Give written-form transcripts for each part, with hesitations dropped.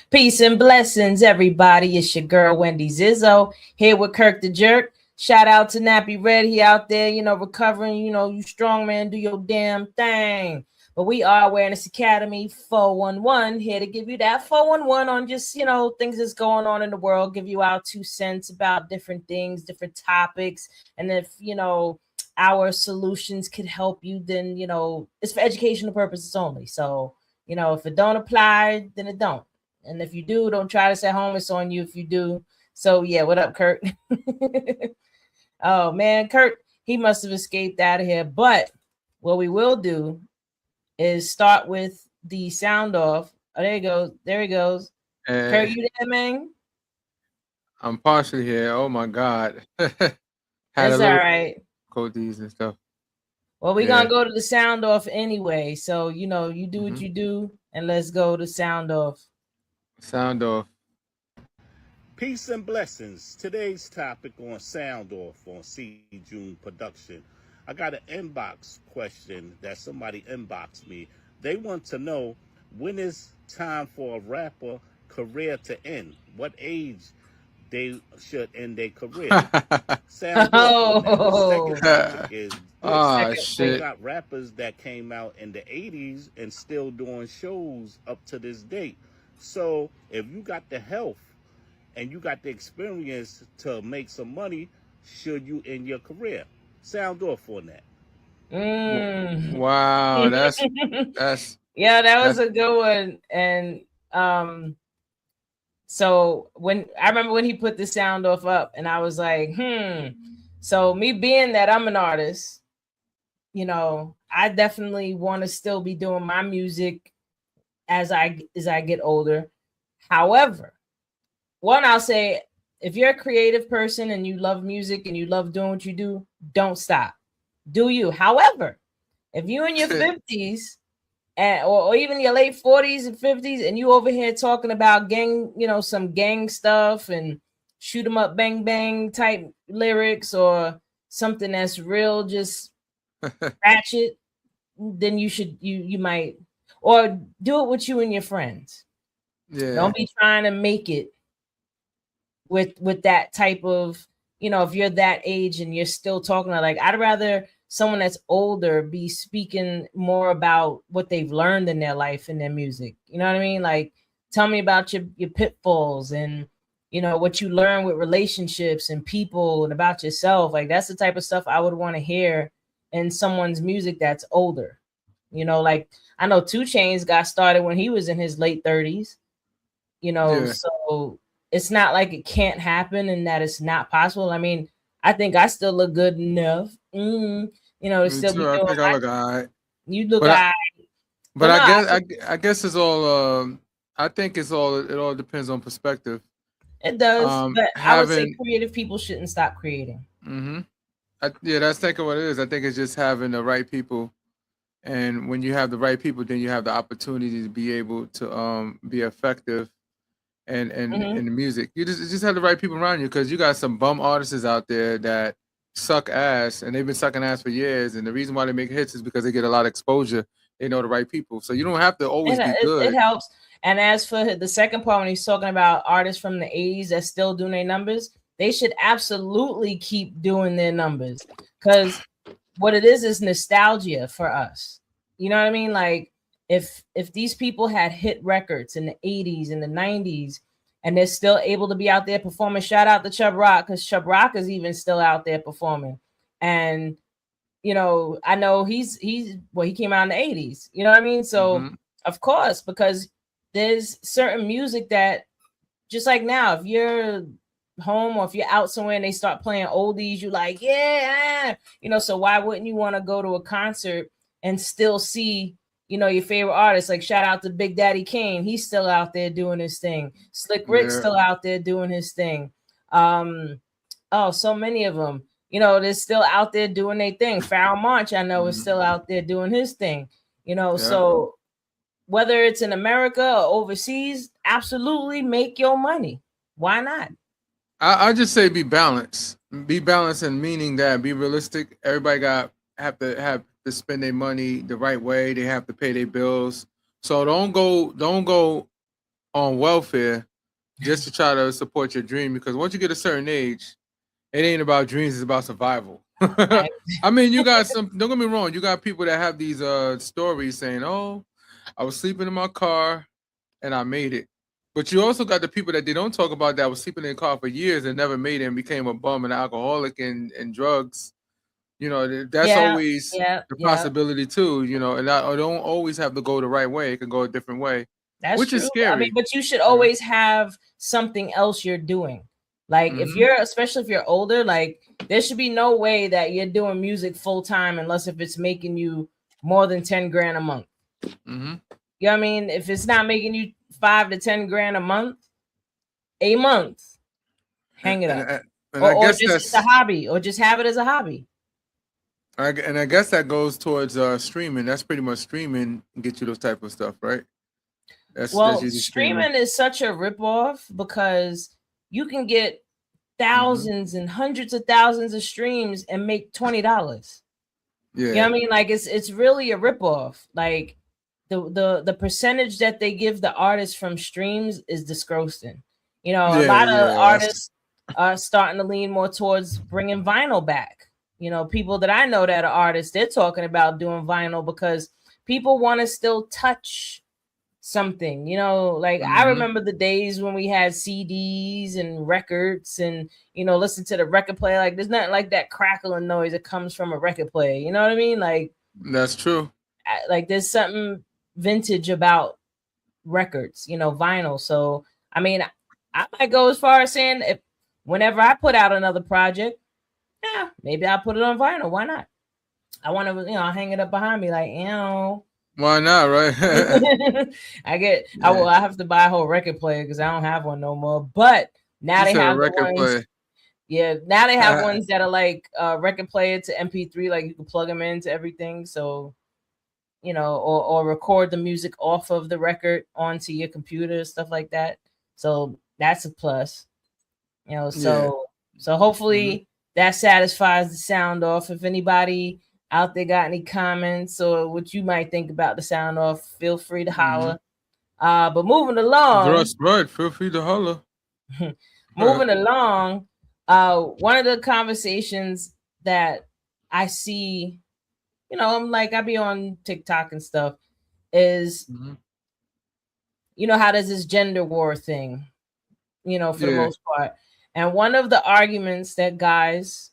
Peace and blessings, everybody. It's your girl Wendy Zizzo here with Kirk the Jerk. Shout out to Nappy Red. He out there, recovering. You strong man, do your damn thing. But we are Awareness Academy 411 here to give you that 411 on just, things that's going on in the world, give you our 2 cents about different things, different topics. And if, our solutions could help you, then, it's for educational purposes only. So, if it don't apply, then it don't. And if you do, don't try to say home. It's on you if you do. So yeah, what up, Kurt? Oh man, Kurt, he must have escaped out of here. But what we will do is start with the sound off. Oh, there he goes. There he goes. Kurt, you there, man? I'm partially here. Oh my God. That's all right. Codes and stuff. Well, we're gonna go to the sound off anyway. So you do what you do, and let's go to sound off. Sound off. Peace and blessings. Today's topic on Sound Off on C. June Production. I got an inbox question that somebody inboxed me. They want to know, when is time for a rapper career to end? What age they should end their career? Sound off. The second topic is shit. We got rappers that came out in the 80s and still doing shows up to this date. So if you got the health and you got the experience to make some money, should you end your career? Sound off on that. Wow, that's yeah, that was a good one. And so when I remember when he put the sound off up, and I was like, So me being that I'm an artist, I definitely want to still be doing my music as I get older. However, one, I'll say, if you're a creative person and you love music and you love doing what you do, don't stop. Do you? However, if you in your 50s or even your late 40s and 50s and you over here talking about gang, some gang stuff and shoot 'em up, bang bang type lyrics or something that's real, just ratchet, then you might, or do it with you and your friends. Yeah. Don't be trying to make it with that type of, if you're that age and you're still talking like, I'd rather someone that's older be speaking more about what they've learned in their life and their music. You know what I mean? Like, tell me about your pitfalls and, what you learn with relationships and people and about yourself. Like, that's the type of stuff I would want to hear in someone's music that's older. Like, I know 2 Chainz got started when he was in his late 30s, so it's not like it can't happen and that it's not possible. I mean, I think I still look good enough, to still be doing. I think I look all right. You look all right. But I guess it's all. I think it all depends on perspective. It does, but I would say creative people shouldn't stop creating. That's thinking what it is. I think it's just having the right people, and when you have the right people, then you have the opportunity to be able to be effective. And in the music, you just have the right people around you, because you got some bum artists out there that suck ass, and they've been sucking ass for years. And the reason why they make hits is because they get a lot of exposure. They know the right people, so you don't have to always be good. It helps. And as for the second part, when he's talking about artists from the 80s that still doing their numbers, they should absolutely keep doing their numbers, because what it is nostalgia for us. You know what I mean? Like, if these people had hit records in the 80s and the 90s and they're still able to be out there performing, shout out to Chubb Rock, because Chubb Rock is even still out there performing. And, I know he came out in the 80s. You know what I mean? So, of course, because there's certain music that, just like now, if you're home or if you're out somewhere and they start playing oldies, you like, yeah, so why wouldn't you want to go to a concert and still see your favorite artists? Like, shout out to Big Daddy Kane. He's still out there doing his thing. Slick Rick's still out there doing his thing. So many of them, they're still out there doing their thing. Pharoah Monch, I know, is still out there doing his thing. So whether it's in America or overseas, absolutely make your money. Why not? I just say be balanced. Be balanced in meaning that be realistic. Everybody have to spend their money the right way. They have to pay their bills. So don't go on welfare just to try to support your dream. Because once you get a certain age, it ain't about dreams, it's about survival. I mean, you got some, don't get me wrong, you got people that have these stories saying, oh, I was sleeping in my car and I made it. But you also got the people that they don't talk about that was sleeping in a car for years and never made it and became a bum and alcoholic and drugs. You know, that's always the possibility too, you know, and I don't always have to go the right way. It can go a different way, which is scary. I mean, but you should always have something else you're doing. Like if you're, especially if you're older, like there should be no way that you're doing music full time unless if it's making you more than 10 grand a month. You know what I mean? If it's not making you 5 to 10 grand a month, hang it up. Or just it's a hobby, or just have it as a hobby. And I guess that goes towards streaming. That's pretty much streaming get you those type of stuff, right? That's streaming is such a ripoff because you can get thousands and hundreds of thousands of streams and make $20. Yeah, you know what I mean? Like it's really a ripoff. Like the percentage that they give the artists from streams is disgusting. You know, a lot of artists are starting to lean more towards bringing vinyl back. You know, people that I know that are artists, they're talking about doing vinyl because people want to still touch something. You know, like I remember the days when we had CDs and records and, you know, listen to the record player. Like there's nothing like that crackling noise that comes from a record player. You know what I mean? Like that's true. Like there's something vintage about records, you know, vinyl. So, I mean, I might go as far as saying if whenever I put out another project, yeah, maybe I'll put it on vinyl. Why not? I want to, you know, hang it up behind me, like, you know. Why not, right? I have to buy a whole record player because I don't have one no more. But now they have the ones. Player. Yeah, now they have ones that are like record player to MP3, like you can plug them into everything. So, you know, or record the music off of the record onto your computer, stuff like that. So that's a plus. You know, so hopefully that satisfies the sound off. If anybody out there got any comments or what you might think about the sound off, feel free to holler. But moving along, that's right. Feel free to holler. Moving along, one of the conversations that I see, you know, I'm like, I be on TikTok and stuff, is you know how there's this gender war thing, you know, for the most part. And one of the arguments that guys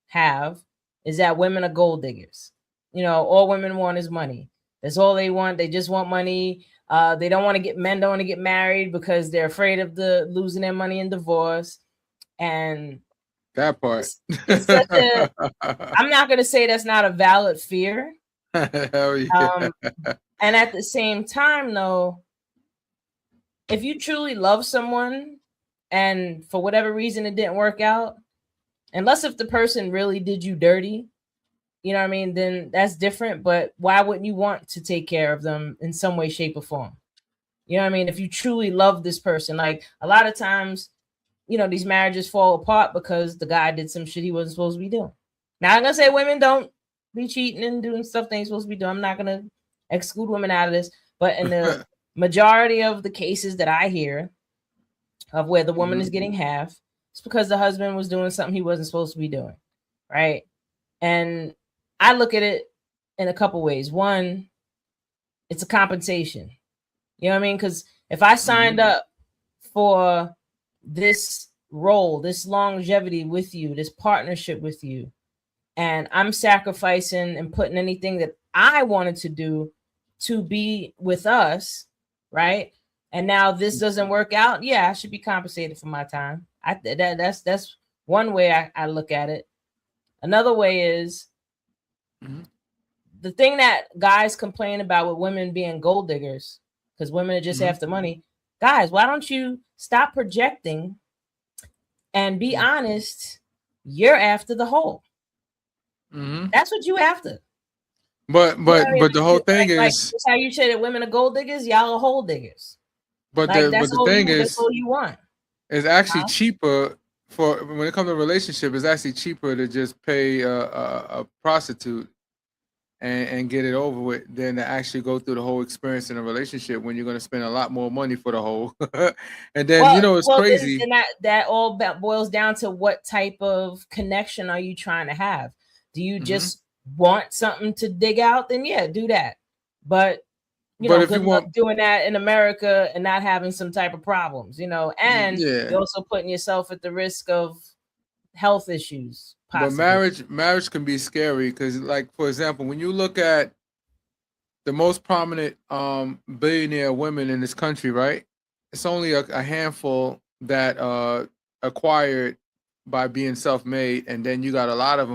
have is that women are gold diggers. You know, all women want is money. That's all they want. They just want money. They don't want to get married because they're afraid of losing their money in divorce. And that part. It's such I'm not going to say that's not a valid fear. Hell yeah. And at the same time, though, if you truly love someone and for whatever reason it didn't work out, unless if the person really did you dirty, you know what I mean, then that's different. But why wouldn't you want to take care of them in some way, shape, or form? You know what I mean? If you truly love this person, like a lot of times, you know, these marriages fall apart because the guy did some shit he wasn't supposed to be doing. Now, I'm going to say women don't be cheating and doing stuff they ain't supposed to be doing. I'm not going to exclude women out of this. But in the majority of the cases that I hear of where the woman is getting half, it's because the husband was doing something he wasn't supposed to be doing, right? And I look at it in a couple ways. One, it's a compensation. You know what I mean? Because if I signed up for this role, this longevity with you, this partnership with you, and I'm sacrificing and putting anything that I wanted to do to be with us, right? And now this doesn't work out. Yeah, I should be compensated for my time. That's one way I look at it. Another way is the thing that guys complain about with women being gold diggers, because women are just after money. Guys, why don't you stop projecting and be honest? You're after the whole. That's what you after. But the whole thing is that's how you say that women are gold diggers. Y'all are hole diggers. But the thing is, that's all you want. It's actually cheaper for when it comes to a relationship. It's actually cheaper to just pay a prostitute and get it over with than to actually go through the whole experience in a relationship when you're going to spend a lot more money for the whole. And then it's crazy. Then that all boils down to what type of connection are you trying to have? Do you just want something to dig out? Then yeah, do that. But good luck doing that in America and not having some type of problems, and you're also putting yourself at the risk of health issues. Possibly. But marriage can be scary because, like, for example, when you look at the most prominent billionaire women in this country, right? It's only a handful that acquired by being self-made, and then you got a lot of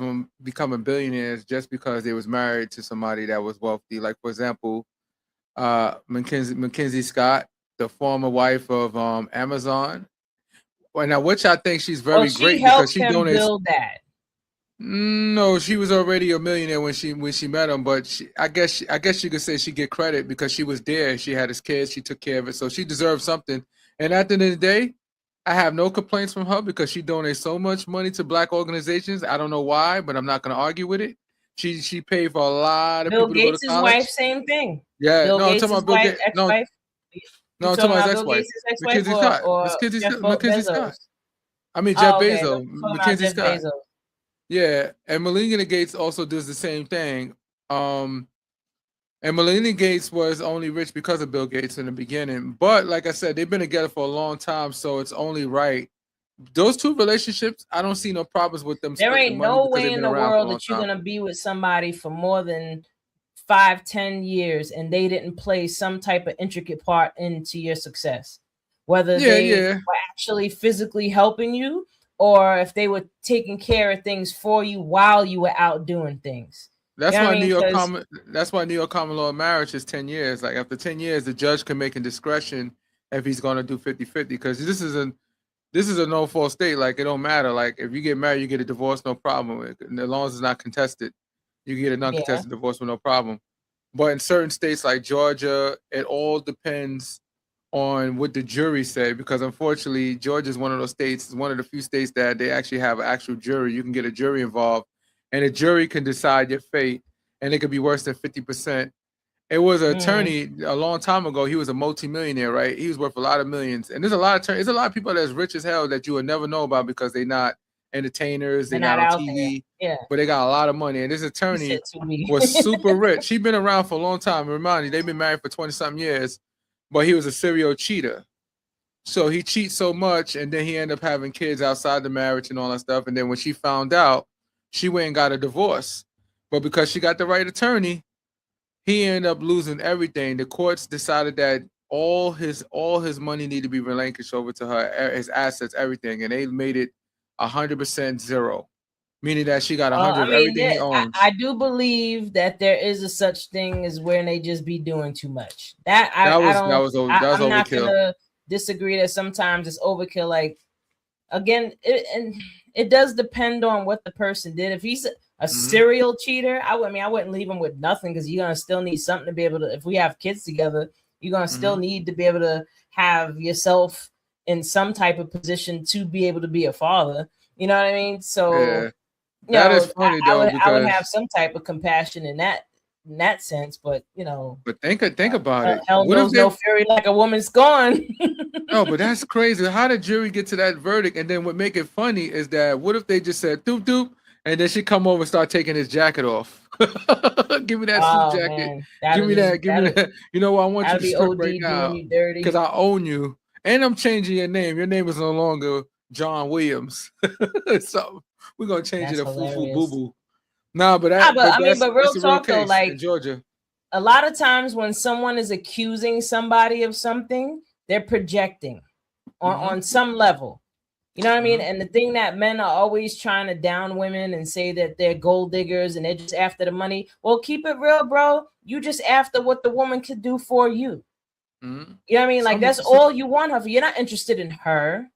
them becoming billionaires just because they was married to somebody that was wealthy. Like, for example, Mackenzie Scott, the former wife of Amazon. Well, now, which I think she's very great because she donates. Build that. No, she was already a millionaire when she met him, but I guess you could say she get credit because she was there. She had his kids, she took care of it, so she deserves something. And at the end of the day, I have no complaints from her because she donates so much money to Black organizations. I don't know why, but I'm not going to argue with it. She paid for a lot of people to go to college. Bill Gates' wife, same thing. Yeah, I'm talking about Bill Gates. No, I'm talking about his ex-wife. Mackenzie Scott. I mean, Jeff Bezos. Mackenzie Scott. Yeah, and Melinda Gates also does the same thing. And Melinda Gates was only rich because of Bill Gates in the beginning. But like I said, they've been together for a long time, so it's only right. Those two relationships, I don't see no problems with them. There ain't no way in the world that you're going to be with somebody for more than 5-10 years and they didn't play some type of intricate part into your success, whether they were actually physically helping you or if they were taking care of things for you while you were out doing things. That's why New York common law marriage is 10 years. Like after 10 years, the judge can make a discretion if he's going to do 50-50 because this is a no-fault state. Like it don't matter. Like if you get married, you get a divorce, no problem. As long as it's not contested. You can get a non-contested divorce with no problem. But in certain states like Georgia, it all depends on what the jury say because unfortunately, Georgia is one of those states, it's one of the few states that they actually have an actual jury. You can get a jury involved and a jury can decide your fate and it could be worse than 50%. It was an attorney a long time ago. He was a multimillionaire, right? He was worth a lot of millions. And there's a lot of people that's rich as hell that you would never know about because they're not entertainers, they're not on TV, but they got a lot of money. And this attorney was super rich. He'd been around for a long time. Remind you, they've been married for 20-something years, but he was a serial cheater. So he cheats so much, and then he ended up having kids outside the marriage and all that stuff. And then when she found out, she went and got a divorce. But because she got the right attorney, he ended up losing everything. The courts decided that all his money needed to be relinquished over to her, his assets, everything, and they made it 100% zero, meaning that she got 100 of everything he owns. I do believe that there is a such thing as when they just be doing too much. That was overkill. I'm not gonna disagree that sometimes it's overkill. Like again, it does depend on what the person did. If he's a serial cheater, I wouldn't leave him with nothing because you're gonna still need something to be able to. If we have kids together, you're gonna still need to be able to have yourself in some type of position to be able to be a father. You know what I mean? So that is funny though. I would have some type of compassion in that sense, but But think about it. Hell knows no fury like a woman's gone. No, but that's crazy. How did jury get to that verdict? And then what make it funny is that what if they just said doop doop, and then she come over and start taking his jacket off? Give me that suit jacket. Give me that. You know what? I want you to strip right now because I own you. And I'm changing your name. Your name is no longer John Williams. So we're gonna change it to Fufu Boo Boo. Nah, but real talk though, like in Georgia, a lot of times when someone is accusing somebody of something, they're projecting on some level. You know what I mean? And the thing that men are always trying to down women and say that they're gold diggers and they're just after the money. Well, keep it real, bro. You just after what the woman could do for you. You know what I mean? Like that's all you want her for. You're not interested in her.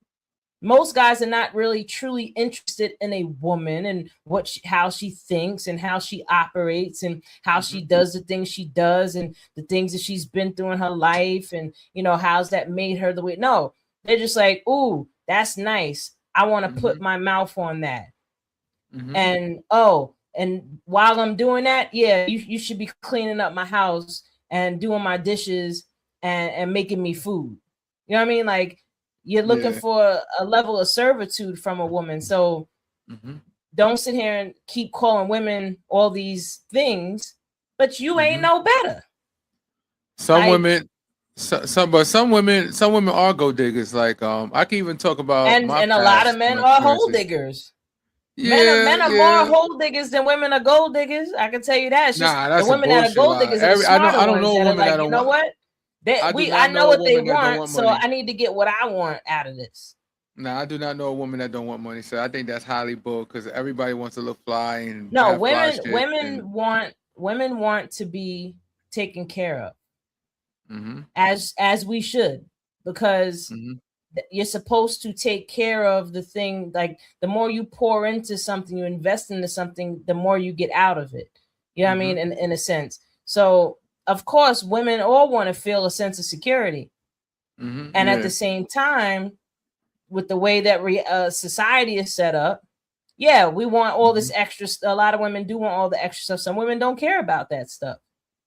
Most guys are not really truly interested in a woman and how she thinks and how she operates and how she does the things she does and the things that she's been through in her life and how's that made her the way. No, they're just like, ooh, that's nice. I want to put my mouth on that. And and while I'm doing that, yeah, you should be cleaning up my house and doing my dishes and making me food. You know what I mean? Like, you're looking Yeah. for a level of servitude from a woman. So Mm-hmm. don't sit here and keep calling women all these things, but you ain't Mm-hmm. no better. Some Like, women, but some women are gold diggers. Like I can even talk about and my a lot of past men are hole experiences. diggers. Yeah, Men are yeah. more hole diggers than women are gold diggers. I can tell you that. It's just Nah, the that's a women that are bullshit gold lie. diggers are the I smarter don't ones know a that are woman that like, you don't know want. what? I do I not know know a what they woman that don't want, want so money. I need to get what I want out of this. Nah, I do not know a woman that don't want money. So I think that's highly bull because everybody wants to look fly and No, have fly shit. And women want to be taken care of, mm-hmm, as we should, because mm-hmm, you're supposed to take care of the thing. Like, the more you pour into something, you invest into something, the more you get out of it. You know what I mm-hmm, mean? In a sense. So of course, women all want to feel a sense of security, mm-hmm. and at Yeah. the same time, with the way that society is set up, yeah, we want all this extra. A lot of women do want all the extra stuff. Some women don't care about that stuff.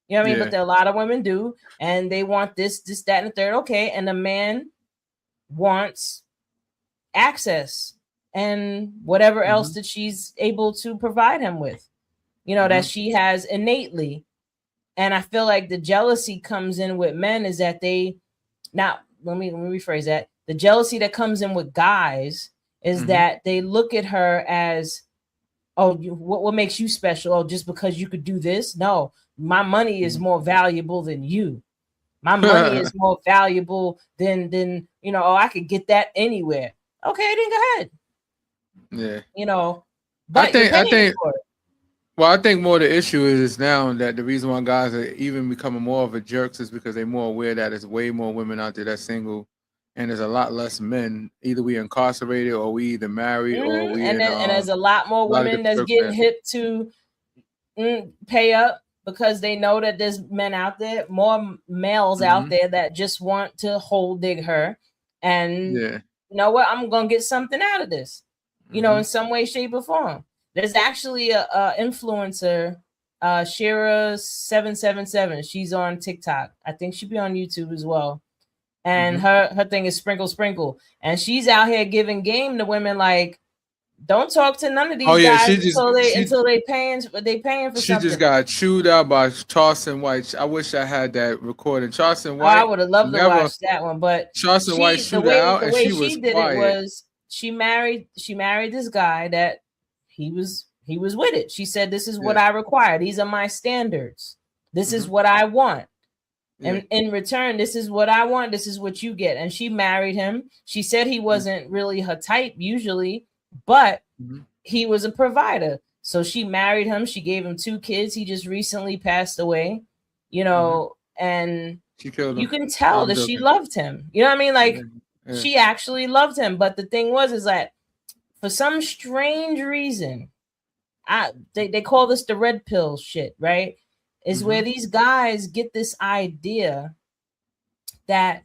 You know what I mean? Yeah. But there are a lot of women do, and they want this, that, and the third. Okay, and the man wants access and whatever else Mm-hmm, that she's able to provide him with, mm-hmm. that she has innately. And I feel like the jealousy comes in with men is that they, now let me rephrase that. The jealousy that comes in with guys is Mm-hmm. that they look at her as, oh, what makes you special? Oh, just because you could do this? No, my money is more valuable than you. My money is more valuable than oh, I could get that anywhere. Okay, then go ahead. Yeah. But you're I paying think for it. well, I think more the issue is now that the reason why guys are even becoming more of a jerks is because they're more aware that there's way more women out there that's single, and there's a lot less men. Either we incarcerated, or we either married, or we And in and there's a lot more lot of women different that's getting circumstances. hip to pay up because they know that there's men out there, more males out there that just want to hold dig her, and Yeah. you know what? I'm gonna get something out of this, in some way, shape, or form. There's actually a influencer, Shira777. She's on TikTok. I think she'd be on YouTube as well. And her thing is sprinkle, sprinkle. And she's out here giving game to women like, don't talk to none of these guys until they paying for something. She just got chewed out by Charleston White. I wish I had that recording. Charleston White. I would have loved to watch that one, but Charleston White chewed her out, and she was quiet. It was she married this guy that he was with it. She said, "This is what I require. These are my standards. This is what I want." And in return, this is what I want. This is what you get. And she married him. She said he wasn't really her type usually, but he was a provider. So she married him. She gave him 2 kids. He just recently passed away, and she killed him. You can tell that she loved him. You know what I mean? Like, she actually loved him. But the thing is that for some strange reason, they call this the red pill shit, right? Is where these guys get this idea that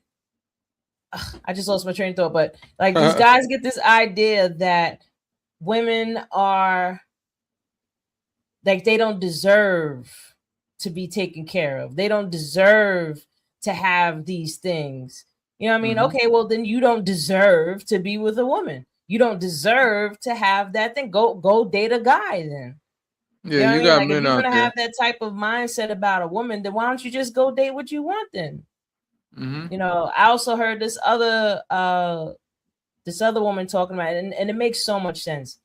I just lost my train of thought, but like these guys get this idea that women are like, they don't deserve to be taken care of. They don't deserve to have these things. You know what I mean? Okay, well then you don't deserve to be with a woman. You don't deserve to have that thing. Go date a guy then. Yeah, you got men if you're out gonna there. have that type of mindset about a woman, then why don't you just go date what you want then? I also heard this other woman talking about it, and it makes so much sense.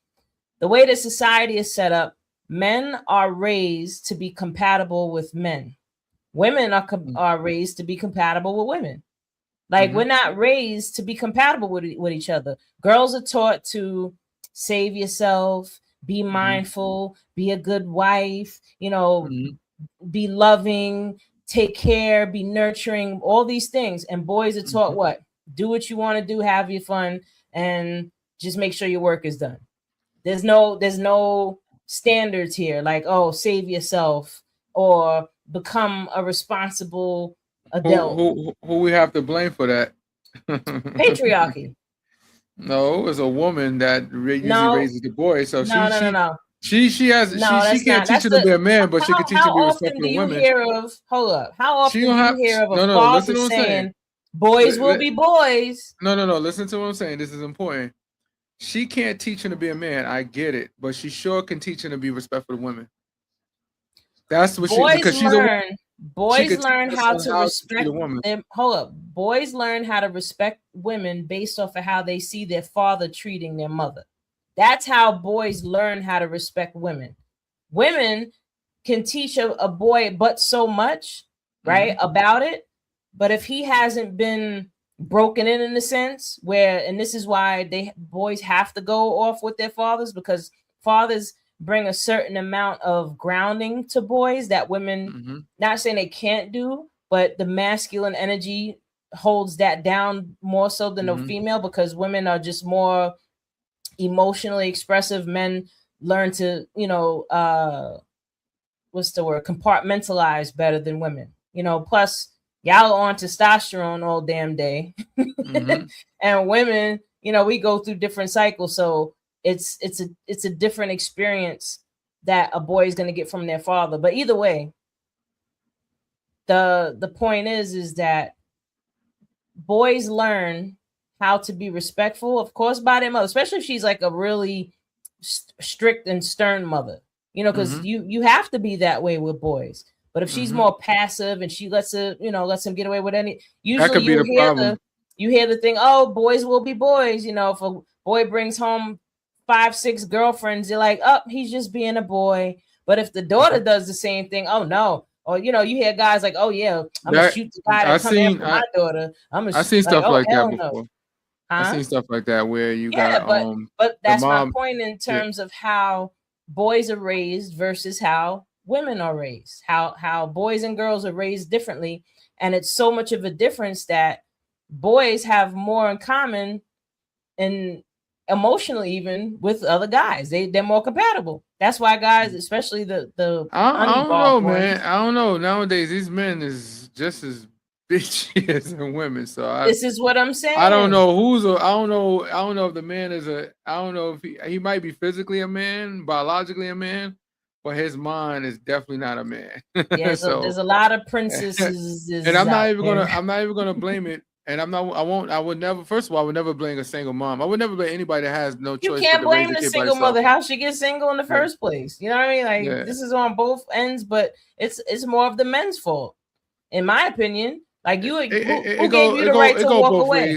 The way that society is set up, men are raised to be compatible with men. Women are raised to be compatible with women. Like, we're not raised to be compatible with each other. Girls are taught to save yourself, be mindful, be a good wife, be loving, take care, be nurturing, all these things. And boys are taught what? Do what you want to do, have your fun, and just make sure your work is done. There's no standards here, like, oh, save yourself or become a responsible adult. Who we have to blame for that? Patriarchy. No, it's a woman that usually raises the boy. So no. She has No, she that's can't not. teach That's him to be the. a man, but she can teach him How to be often respectful do of you women. hear of? Hold up. How She often don't do you have hear of a no. father Listen to what I'm saying. saying, "Boys will be boys"? No. Listen to what I'm saying. This is important. She can't teach him to be a man. I get it, but she sure can teach him to be respectful of women. That's what she Boys because she's a woman. learn. She Boys could teach learn her how son to how to treat respect a woman. them. Hold up. Boys learn how to respect women based off of how they see their father treating their mother. That's how boys learn how to respect women. Women can teach a boy but so much, right, about it. But if he hasn't been broken in a sense where, and this is why boys have to go off with their fathers, because fathers bring a certain amount of grounding to boys that women, not saying they can't do, but the masculine energy holds that down more so than the female, because women are just more emotionally expressive. Men learn to, what's the word, compartmentalize better than women, plus y'all on testosterone all damn day. And women, we go through different cycles, so it's a different experience that a boy is going to get from their father. But either way, the point is that boys learn how to be respectful, of course, by their mother, especially if she's like a really strict and stern mother, because you have to be that way with boys. But if she's more passive and she lets him get away with any, usually you hear the thing, oh, boys will be boys. If a boy brings home 5-6 girlfriends, you're like, oh, he's just being a boy. But if the daughter does the same thing, oh no. Or you hear guys like, oh yeah, I'm gonna shoot the guy that come in for my daughter. I've seen stuff like that before. Huh? I've seen stuff like that where you got but that's my point in terms of how boys are raised versus how women are raised, how boys and girls are raised differently. And it's so much of a difference that boys have more in common and emotionally even with other guys. They're more compatible. That's why guys, especially the I don't know, man. I don't know. Nowadays these men is just as bitchy as women. So this is what I'm saying. I don't know I don't know if the man is I don't know if he might be physically a man, biologically a man, but his mind is definitely not a man. Yeah, so there's a lot of princesses. And I'm not even gonna blame it. And I would never, first of all, I would never blame a single mom. I would never blame anybody that has no choice. You can't blame the single mother. How she get single in the first place? You know what I mean? Like this is on both ends, but it's more of the men's fault, in my opinion. Like who gave you the right to walk away?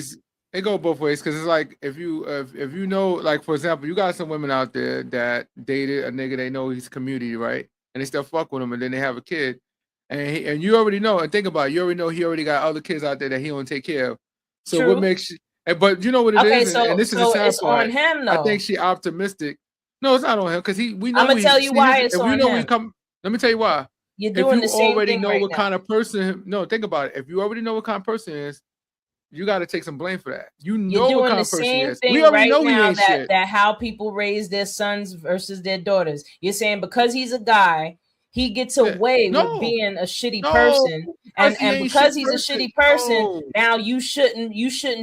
It go both ways, because it's like if you know, like for example, you got some women out there that dated a nigga they know he's community, right? And they still fuck with him, and then they have a kid. And you already know, and think about it, you already know he already got other kids out there that he don't take care of. So True. What makes but you know what it is, and this is the sad part. On him, though. I think she optimistic. No, it's not on him, because we know. I'm gonna tell you why it's on him. Let me tell you why. You're doing the same thing. If you already know what kind of person, no, think about it. If you already know what kind of person is, you got to take some blame for that. You know what kind of person he is. We already know he ain't shit. That how people raise their sons versus their daughters. You're saying because he's a guy, he gets away with being a shitty person, and because he's a shitty person, now you shouldn't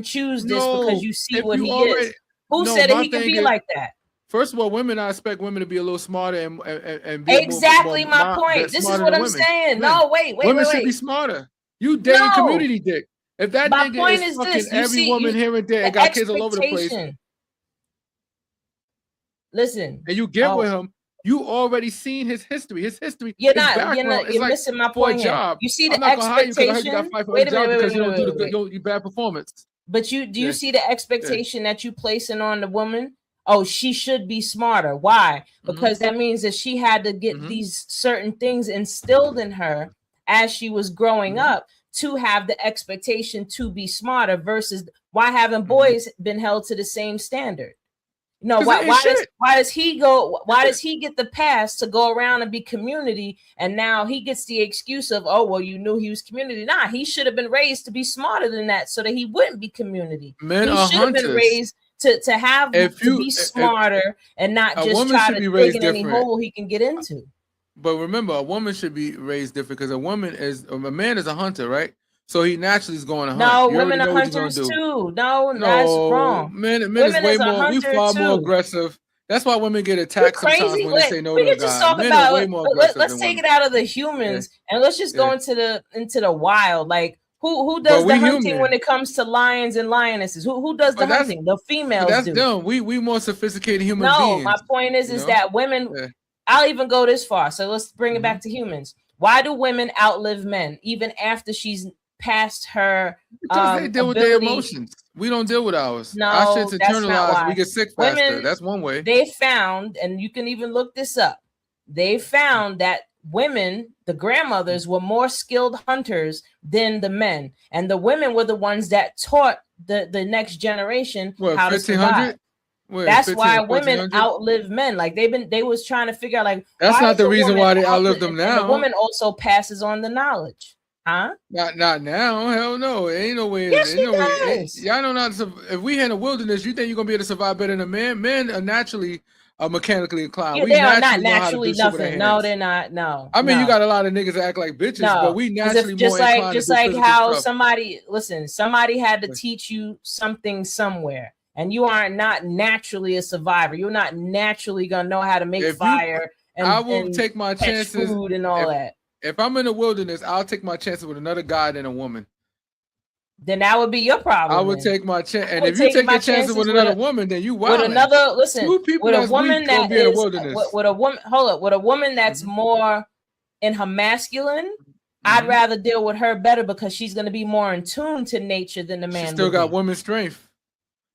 choose this because you see what he is. Who said that he can be like that? First of all, I expect women to be a little smarter and be exactly more, my point. This is what I'm saying. No, wait. Women should be smarter. You dating community dick. If that nigga is fucking every woman here and there and got kids all over the place. Listen. And you get with him, you already seen his history. You're missing my point here. You see the expectation. Wait a minute, because you don't do bad performance. But do you see the expectation that you placing on the woman? Oh, she should be smarter. Why? Because that means that she had to get these certain things instilled in her as she was growing up to have the expectation to be smarter, versus why haven't boys been held to the same standard? No, why does he get the pass to go around and be community, and now he gets the excuse of, oh, well, you knew he was community. Nah, he should have been raised to be smarter than that so that he wouldn't be community. Men he should have been raised to be smarter and not just try to dig in any hole he can get into. But remember, a woman should be raised different, because a man is a hunter, right? So he naturally is going to hunt. No, women are hunters too. No, that's wrong. Men is way more. We far more aggressive. That's why women get You're attacked sometimes crazy. when they say no We to a can just guy. talk Men are about. way more aggressive Let's than take women. it out of the humans and let's just go Yeah. into the wild. Like who But does the we hunting human. when it comes to lions and lionesses? Who does the But that's hunting? The but females that's do. dumb. We more sophisticated human No, my beings. point is You know? that women. Yeah. I'll even go this far. So let's bring it Mhm. back to humans. Why do women outlive men even after she's past her Because they deal with their ability? emotions. We don't deal with ours. Our No, shit's that's not internalized. We why. get sick faster. Women, That's one way. they found, and you can even look this up. They found that women, the grandmothers, were more skilled hunters than the men, and the women were the ones that taught the next generation What, how to 1500? survive. What, That's 15 why or women 1400? outlive men. Like they was trying to figure out like That's why not is the a reason woman why they outlive outlive, them and the now. woman also passes on the knowledge, huh? Not now. Hell no. Ain't no way. Yes, Ain't she no way. does. Y'all know not to, if we in the wilderness, you think you're gonna be able to survive better than a man? Men are naturally mechanically inclined. Yeah, We they are not naturally know how to naturally do shit with our nothing. No, hands. they're not. No, I mean, no. you got a lot of niggas that act like bitches, but No, we because naturally if more inclined just to do like physical how stuff. somebody had to Yeah. teach you something somewhere, and you are not naturally a survivor. You're not naturally gonna know how to make fire I will and take my catch chances. food and all that. If I'm in the wilderness, I'll take my chances with another guy than a woman. Then that would be your problem. I would then. take my chance, and would if you take take my your chances with chances another with woman, then you with wild. another Two people with a that's woman weak that gonna be in the is wilderness. with a woman. Hold up, with a woman that's more in her masculine. I'd rather deal with her better because she's going to be more in tune to nature than the man. She still would got be. women's strength,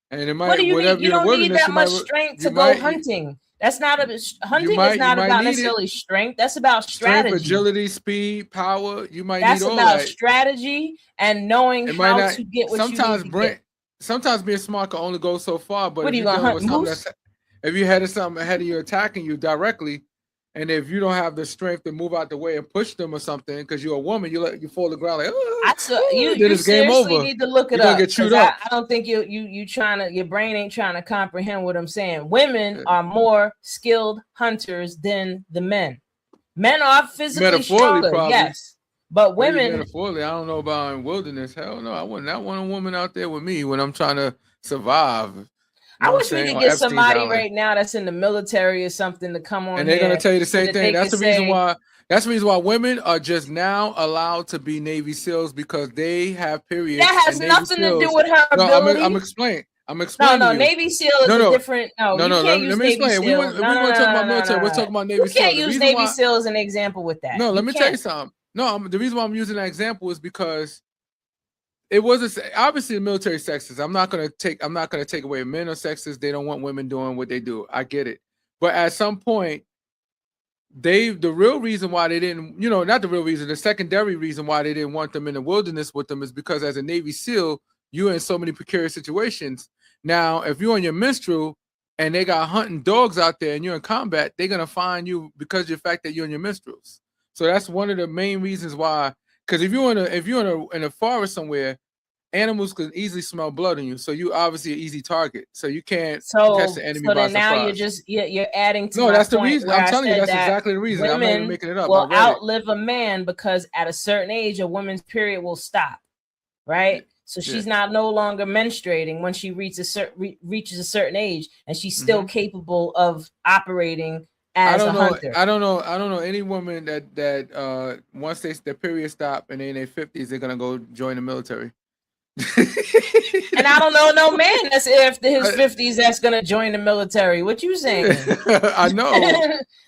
and it might. What do you need? You don't need that much strength to go hunting. That's not a hunting is not about necessarily strength. That's about strategy. Strength, agility, speed, power. You might That's need all about that. Strategy and knowing how to get what you need to get. Sometimes being smart can only go so far. But what if are you you're gonna dealing hunt with moose? if you had something ahead of you attacking you directly, and if you don't have the strength to move out the way and push them or something, because you're a woman, you fall to the ground like, you seriously need to look it up. Get chewed up. I don't think you trying to, your brain ain't trying to comprehend what I'm saying. Women are more skilled hunters than the men. Men are physically stronger, probably. Yes, but women. Metaphorically, I don't know about in wilderness. Hell no, I wouldn't. I want a woman out there with me when I'm trying to survive. I wish we could get somebody right now that's in the military or something to come on. And they're gonna tell you the same thing. That's the reason why. That's the reason why women are just now allowed to be Navy SEALs, because they have periods. That has nothing to do with her ability. I'm explaining. No, Navy SEAL is a different. No, you can't use Navy SEAL. We weren't talking about military. We're talking about Navy SEAL. You can't use Navy SEAL as an example with that. No, let me tell you something. No, the reason why I'm using that example is because it was obviously the military sexist. I'm not gonna take away men are sexist. They don't want women doing what they do. I get it, but at some point, the real reason why they didn't, not the real reason, the secondary reason why they didn't want them in the wilderness with them is because as a Navy SEAL, you're in so many precarious situations. Now, if you're on your menstrual and they got hunting dogs out there and you're in combat, they're gonna find you because of the fact that you're on your menstruals. So that's one of the main reasons why. Because if you're in a forest somewhere, animals can easily smell blood on you, so you obviously an easy target. So you can't catch the enemy by surprise. So then now you're adding to. No, that's the reason. I'm telling you, that's exactly the reason. I'm not even making it up. Will outlive a man because at a certain age, a woman's period will stop, right? So she's no longer menstruating when she reaches a certain age, and she's still capable of operating as a hunter. I don't know any woman that once their period stop and they in their 50s, they're gonna go join the military. And I don't know no man that's if his 50s that's gonna join the military. What you saying? I know.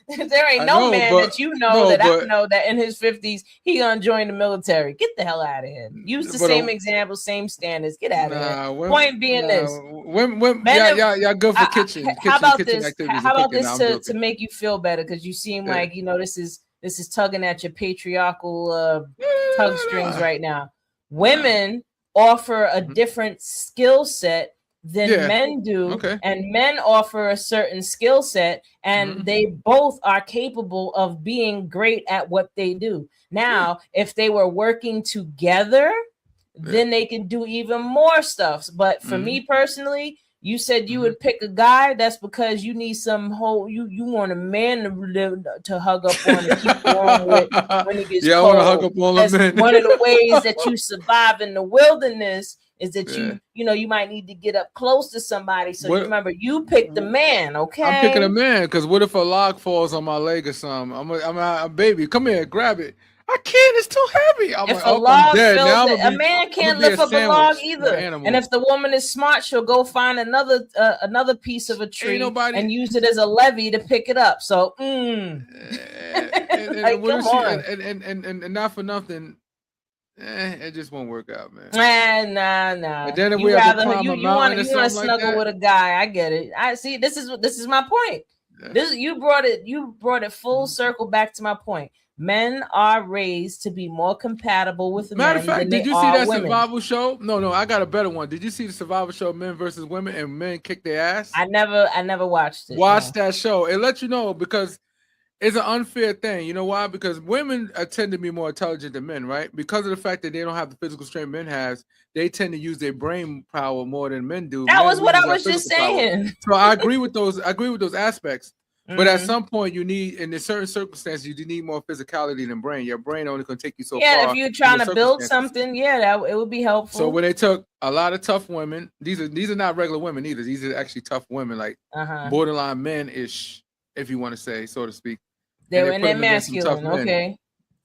There ain't no man that I know that in his 50s he gonna join the military. Get the hell out of here. Use the same example, same standards. Get out of here. Point being this. Y'all good for kitchen. How about this? How about this to make you feel better? Because you seem like this is tugging at your patriarchal tug strings right now. Women offer a different skill set than men do, and men offer a certain skill set, and they both are capable of being great at what they do. Now, if they were working together, then they can do even more stuff. But for me personally, You said you Mhm. would pick a guy. That's because you need some whole. You want a man to hug up on and keep warm with when it gets Yeah, I want to hug cold. up all the That's men. one of the ways that you survive in the wilderness is that Yeah. you might need to get up close to somebody. So What- you remember you picked the man, okay? I'm picking a man because what if a log falls on my leg or something? I'm a baby. Come here, grab it. I can't. It's too heavy. I'm If like, a oh, I'm log dead. fills Now it, a man can't lift up a log either. Animal. And if the woman is smart, she'll go find another piece of a tree nobody- and use it as a levee to pick it up. So, and like, what come if she- on. and not for nothing, it just won't work out, man. Nah. And then if You we have to rather climb a you want mountain or to something like snuggle that. with a guy. I get it. I see. This is my point. Yeah. You brought it full circle back to my point. Men are raised to be more compatible with men. Matter of fact, than did they you see are that women. survival show? No, I got a better one. Did you see the survival show Men versus Women and men kick their ass? I never watched it. Watch no. that show. It lets you know because it's an unfair thing. You know why? Because women tend to be more intelligent than men, right? Because of the fact that they don't have the physical strength men has, they tend to use their brain power more than men do. That Men was what use I our was just physical power. saying. So I agree with those. I agree with those aspects. But at Mhm. some point, you need, in certain circumstances, you need more physicality than brain. Your brain only can take you so far. Yeah, if you're trying in to the build circumstances. something, yeah, it would be helpful. So when they took a lot of tough women, these are not regular women either. These are actually tough women, like borderline men-ish, if you want to say, so to speak. They And were they in put their them against some tough masculine, men. okay.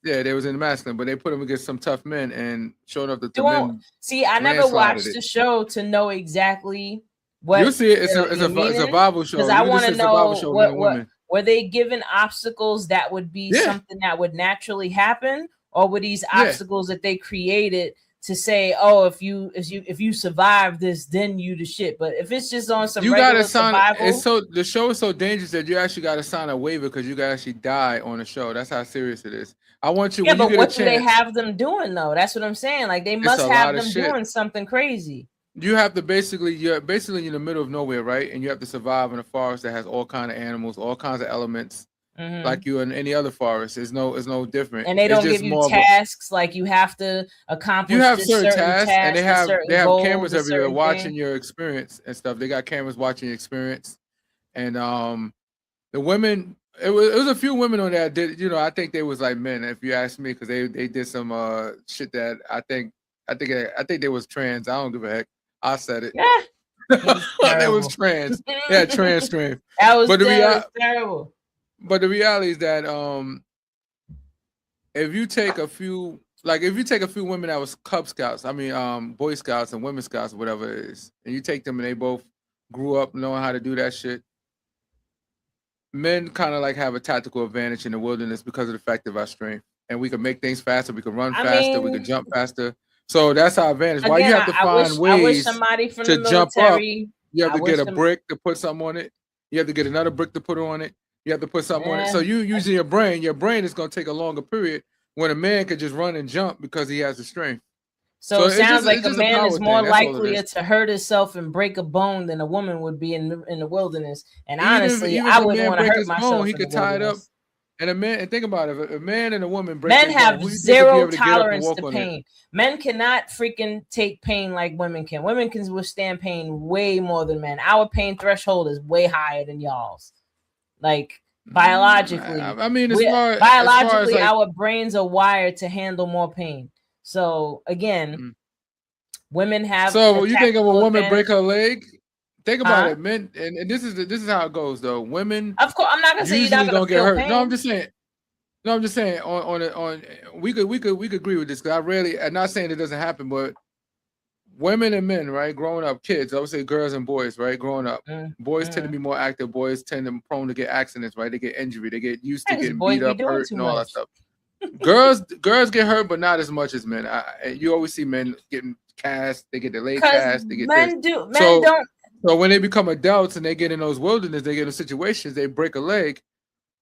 Yeah, they was in the masculine, but they put them against some tough men and showed up that the You won't men. see. I never landslided watched it. the show to know exactly what You see it. It's you're a meaning, survival show. because You I can want just to say survival know show, men and what women. were they given obstacles that would be Yeah. something that would naturally happen, or were these Yeah. obstacles that they created to say, oh, if you survive this, then you the shit. But if it's just on some You regular gotta sign. survival, The show is so dangerous that you actually got to sign a waiver because you gotta actually die on the show. That's how serious it is. I want you. yeah. When you But get what a do they chance, have them doing though? That's what I'm saying. Like they It's must a lot have of them shit. doing something crazy. you have to you're basically in the middle of nowhere, right? And you have to survive in a forest that has all kind of animals, all kinds of elements, Mhm. like you in any other forest. It's no different. And they It's don't just give you more of a- tasks like you have to accomplish. You have this certain tasks, and they a have certain goal, cameras a everywhere certain watching thing. your experience and stuff. They got cameras watching your experience, and the women. It was a few women on there that did. I think they was like men, if you ask me, because they did some shit that I think they was trans. I don't give a heck. I said it. Yeah, They was trans. Yeah, trans. That was But terrible. But the reality is that if you take a few women that was Cub Scouts, Boy Scouts and Women Scouts, whatever it is, and you take them and they both grew up knowing how to do that shit, men kind of like have a tactical advantage in the wilderness because of the fact of our strength. And we can make things faster, we can run faster, we can jump faster. So that's our advantage. Why you have to find ways to jump up? You have to get a brick to put something on it. You have to get another brick to put on it. You have to put something on it. So you using your brain is going to take a longer period when a man could just run and jump because he has the strength. So it sounds like a man is more likely to hurt himself and break a bone than a woman would be in the wilderness. And honestly, I wouldn't want to hurt myself. He could tie it up. And think about it. If a man and a woman break men have bone, zero tolerance to pain. Men cannot freaking take pain like women can. Women can withstand pain way more than men. Our pain threshold is way higher than y'all's. Like biologically, our brains are wired to handle more pain. So again, women have. So you think of a woman break her leg? Think about it, Huh? men, and this is how it goes though. Women, of course, I'm not gonna say you're not gonna get feel hurt. pain. No, I'm just saying. On we could agree with this because I'm not saying it doesn't happen, but women and men, right, growing up, kids, I would say girls and boys, right, growing up, boys tend to be more active. Boys tend to be prone to get accidents, right? They get injury, they get used to getting beat up, hurt, and all that stuff. Girls get hurt, but not as much as men. You always see men getting cast. They get their leg cast. They get men don't. So when they become adults and they get in those wilderness, they get in situations, they break a leg.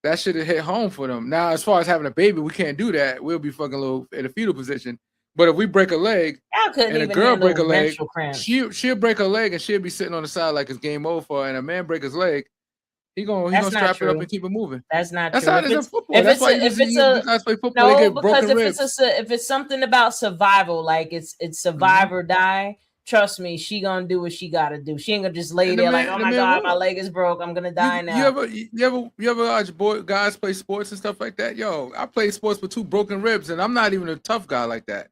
That should have hit home for them. Now, as far as having a baby, we can't do that. We'll be fucking little in a fetal position. But if we break a leg and a girl break a leg, she'll break her leg and she'll be sitting on the side like it's game over for her. And a man break his leg, he gonna strap it up and keep it moving. That's not true. How it is in football. That's why you guys play football. No, they get because broken ribs. if it's something about survival, like it's survive or die. trust me, she gonna do what she gotta do. She ain't gonna just lay And the there like, man, oh the my man God, my will. leg is broke. I'm gonna die You now. you ever watch guys play sports and stuff like that? Yo, I played sports with 2 broken ribs, and I'm not even a tough guy like that.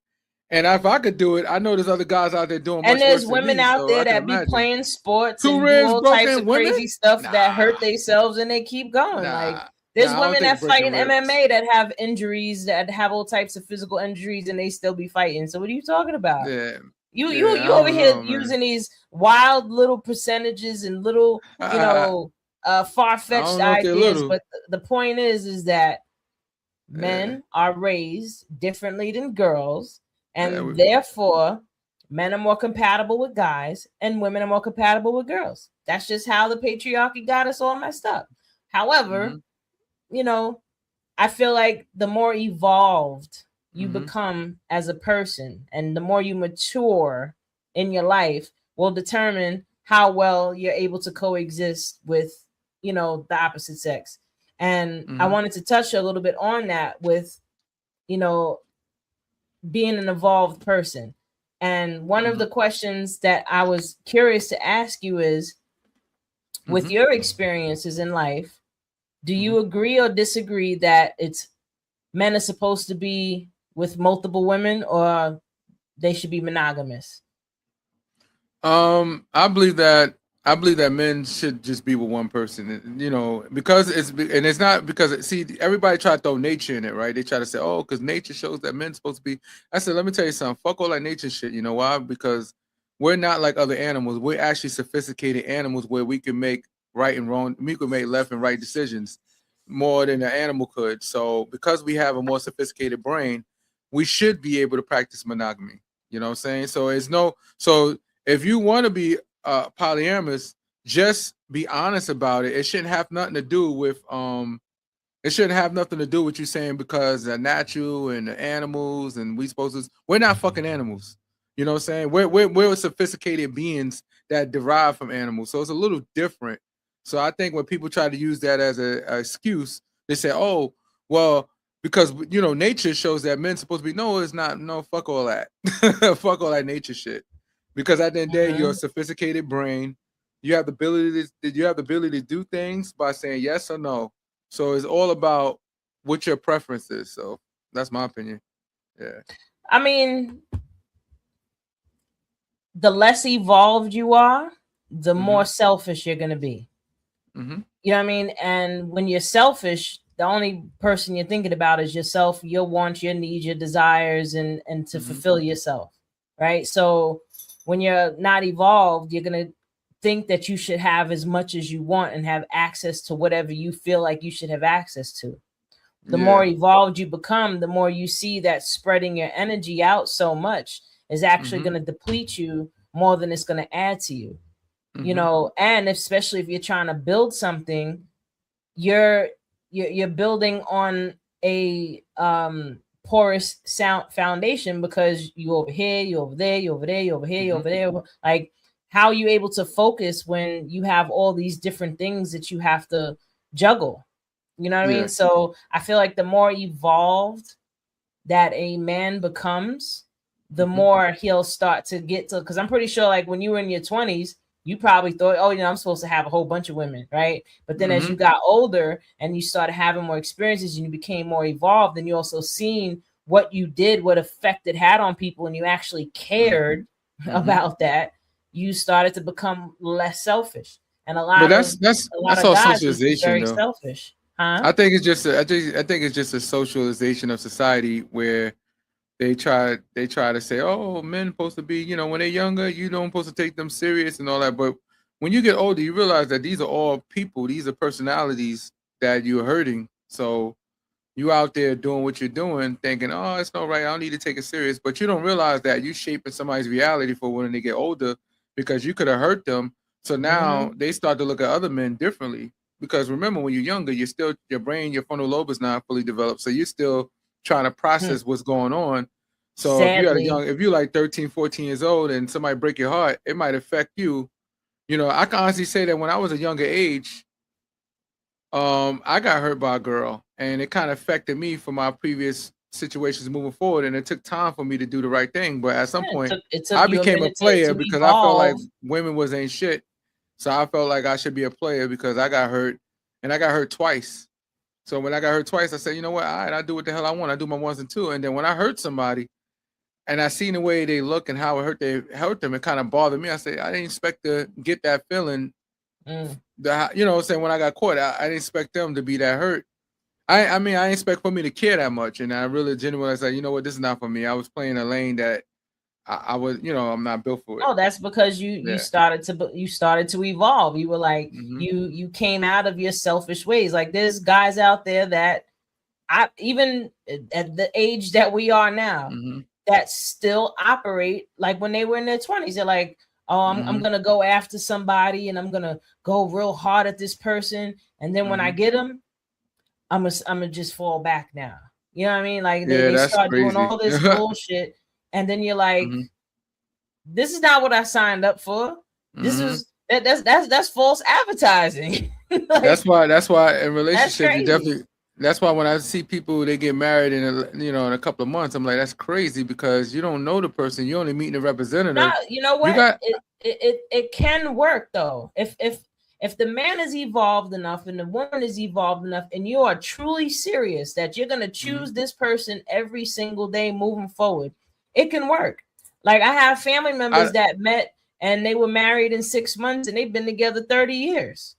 And if I could do it, I know there's other guys out there doing And much there's worse than women me, out so there I can that be imagine. playing sports 2 and do ribs all types broken, of women? crazy stuff that hurt Nah, themselves and they keep going. Like nah, there's nah. I don't women think that fight breaking in ribs. MMA that have injuries, that have all types of physical injuries, and they still be fighting. So what are you talking about? Yeah, You yeah. you I over don't here know, man. using these wild little percentages and little, I far-fetched don't know if they're ideas, little. but the point is that Yeah, men are raised differently than girls, yeah. and therefore men are more compatible with guys and women are more compatible with girls. That's just how the patriarchy got us all messed up. However, Mhm, you know, I feel like the more evolved you mhm, become as a person and the more you mature in your life will determine how well you're able to coexist with, the opposite sex. And I mhm, wanted to touch a little bit on that with, you know, being an evolved person. And one of mhm, the questions that I was curious to ask you is, with mhm, your experiences in life, do mhm. you agree or disagree that it's men are supposed to be with multiple women or they should be monogamous? I believe that men should just be with one person. Because it's not because see everybody try to throw nature in it, right? They try to say, oh, because nature shows that men's supposed to be. I said, let me tell you something. Fuck all that nature shit. You know why? Because we're not like other animals. We're actually sophisticated animals where we can make right and wrong. We can make left and right decisions more than an animal could. So because we have a more sophisticated brain, we should be able to practice monogamy. You know what I'm saying? So it's no so if you want to be polyamorous, just be honest about it. It shouldn't have nothing to do with you saying because the natural and the animals and we're not fucking animals. You know what I'm saying? We're sophisticated beings that derive from animals. So it's a little different. So I think when people try to use that as a excuse, they say, oh, well, because nature shows that men supposed to be. No, it's not. No, fuck all that. Fuck all that nature shit. Because at the end of the day, you're a Mhm. sophisticated brain. You have the ability to do things by saying yes or no. So it's all about what your preference is. So that's my opinion. Yeah. I mean, the less evolved you are, the Mm-hmm. more selfish you're going to be. Mm-hmm. You know what I mean? And when you're selfish, the only person you're thinking about is yourself, your wants, your needs, your desires, and to Mm-hmm. fulfill yourself. Right. So when you're not evolved, you're going to think that you should have as much as you want and have access to whatever you feel like you should have access to. The more Yeah. evolved you become, the more you see that spreading your energy out so much is actually Mm-hmm. going to deplete you more than it's going to add to you. Mm-hmm. And especially if you're trying to build something, you're building on a porous sound foundation, because you over here, you over there, you over there, you over here, you Mm-hmm. over there. Like, how are you able to focus when you have all these different things that you have to juggle? You know what I mean? Yeah. So I feel like the more evolved that a man becomes, the Mm-hmm. more he'll start to get to. Because I'm pretty sure, like when you were in your 20s, you probably thought, oh, I'm supposed to have a whole bunch of women, right? But then as Mm-hmm. you got older and you started having more experiences and you became more evolved, and you also seen what you did, what effect it had on people, and you actually cared Mm-hmm. about that, you started to become less selfish. And a But lot of that's that's a lot that's of all guys was just socialization very though. selfish, huh? I think it's just a socialization of society where they try to say, oh, men supposed to be, when they're younger, you don't supposed to take them serious and all that. But when you get older, you realize that these are all people, these are personalities that you're hurting. So you out there doing what you're doing, thinking, oh, it's not right, I don't need to take it serious. But you don't realize that you shaping somebody's reality for when they get older because you could have hurt them. So now Hmm. they start to look at other men differently. Because remember, when you're younger, your brain, your frontal lobe is not fully developed. So you're still trying to process what's going on. So Sadly. if you're like 13, 14 years old and somebody break your heart, it might affect you. I can honestly say that when I was a younger age, I got hurt by a girl, and it kind of affected me for my previous situations moving forward, and it took time for me to do the right thing. But at some Yeah, point, it took I you a became a minute player to because I felt like evolve. women was ain't shit. So I felt like I should be a player because I got hurt, and I got hurt twice. So when I got hurt twice, I said, you know what? All right, I do what the hell I want. I do my ones and two. And then when I hurt somebody, and I seen the way they look and how it hurt them, it kind of bothered me. I said, I didn't expect to get that feeling. You know what I'm saying? When I got caught, I didn't expect them to be that hurt. I mean, I didn't expect for me to care that much. And I really genuinely said, you know what? This is not for me. I was playing a lane that I was, you know, I'm not built for it. Oh, that's because you started to evolve. You were like, you came out of your selfish ways. Like there's guys out there that even at the age that we are now, that still operate like when they were in their 20s. They're like, oh, I'm gonna go after somebody and I'm gonna go real hard at this person, and then when I get them, I'm gonna just fall back now. You know what I mean? Like they start doing all this bullshit, and then you're like, this is not what I signed up for. This is that's false advertising. Like, that's why in relationships you definitely. That's why when I see people they get married in a couple of months, I'm like, that's crazy because you don't know the person. You're only meeting the representative. No, you know what? It can work though. If the man is evolved enough and the woman is evolved enough, and you are truly serious that you're gonna choose this person every single day moving forward, it can work. Like I have family members that met and they were married in 6 months and they've been together 30 years.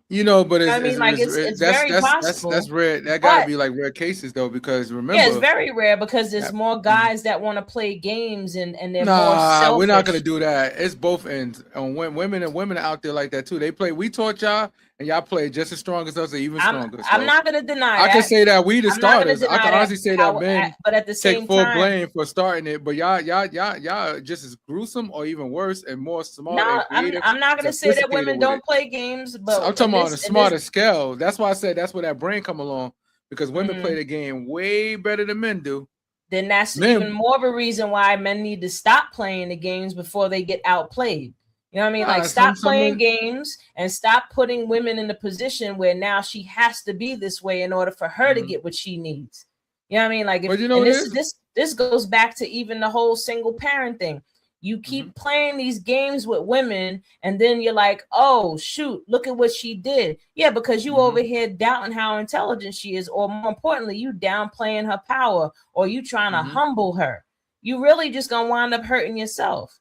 You know, but it's very possible. That's rare. That gotta be like rare cases though, because remember, it's very rare because there's more guys that want to play games and they're more selfish. We're not gonna do that. It's both ends. And women are out there like that too. They play. We taught y'all, and y'all play just as strong as us, or even stronger. So I'm not gonna deny. I can say that we the starters. I can honestly say that men, but at the same take full time, blame for starting it. But y'all just as gruesome or even worse and more smart. No, I'm not gonna say that women don't play games, but I'm talking about on a smarter scale. That's why I said that's where that brain come along, because women play the game way better than men do. Then that's even more of a reason why men need to stop playing the games before they get outplayed. You know what I mean? Like stop playing games and stop putting women in the position where now she has to be this way in order for her to get what she needs. You know what I mean? Like this goes back to even the whole single parent thing. You keep playing these games with women, and then you're like, oh shoot, look at what she did. Yeah, because you over here doubting how intelligent she is, or more importantly, you downplaying her power, or you trying to humble her. You really just gonna wind up hurting yourself.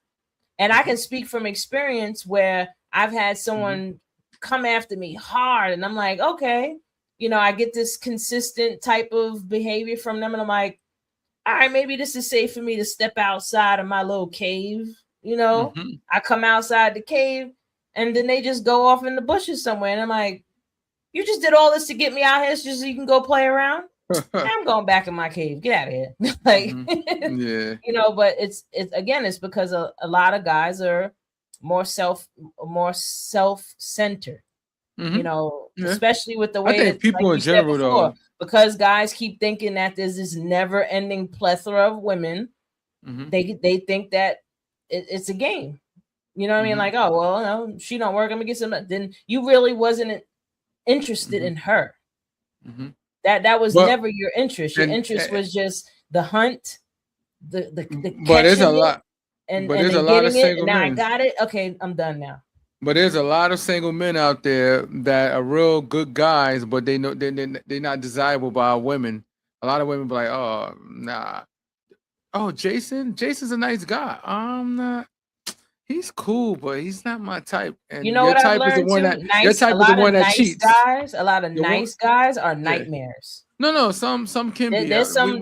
And I can speak from experience where I've had someone come after me hard, and I'm like, okay, you know, I get this consistent type of behavior from them, and I'm like, all right, maybe this is safe for me to step outside of my little cave. You know, I come outside the cave and then they just go off in the bushes somewhere. And I'm like, you just did all this to get me out here just so you can go play around? I'm going back in my cave. Get out of here. Like, you know, but it's because a lot of guys are more self-centered. You know, especially with the way I think people in general though, because guys keep thinking that there's this never-ending plethora of women. They think that it's a game. You know what I mean? Like, oh well, no, she don't work. I'm gonna get some. Then you really wasn't interested in her. That was never your interest. Your interest was just the hunt, the but there's a lot. But there's a lot of single men. Now I got it. Okay, I'm done now. But there's a lot of single men out there that are real good guys, but they know they're not desirable by women. A lot of women be like, oh, nah. Oh, Jason's a nice guy. I'm not. He's cool, but he's not my type. And you know what I've learned too? Your type is the one that cheats. A lot of nice guys are nightmares. No, some can be. There's some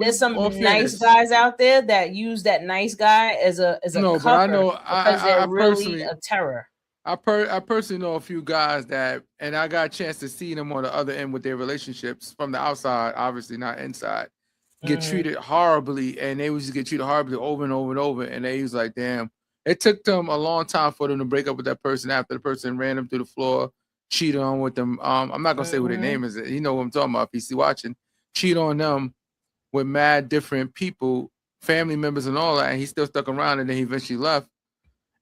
nice guys out there that use that nice guy as a cover. But I know because they're really a terror. I personally know a few guys that, and I got a chance to see them on the other end with their relationships from the outside, obviously not inside, get treated horribly, and they would just get treated horribly over and over and over, and they was like, damn. It took them a long time for them to break up with that person after the person ran them through the floor, cheated on with them. I'm not gonna say what their name is. You know what I'm talking about. If he's watching, cheat on them with mad different people, family members, and all that, and he still stuck around, and then he eventually left.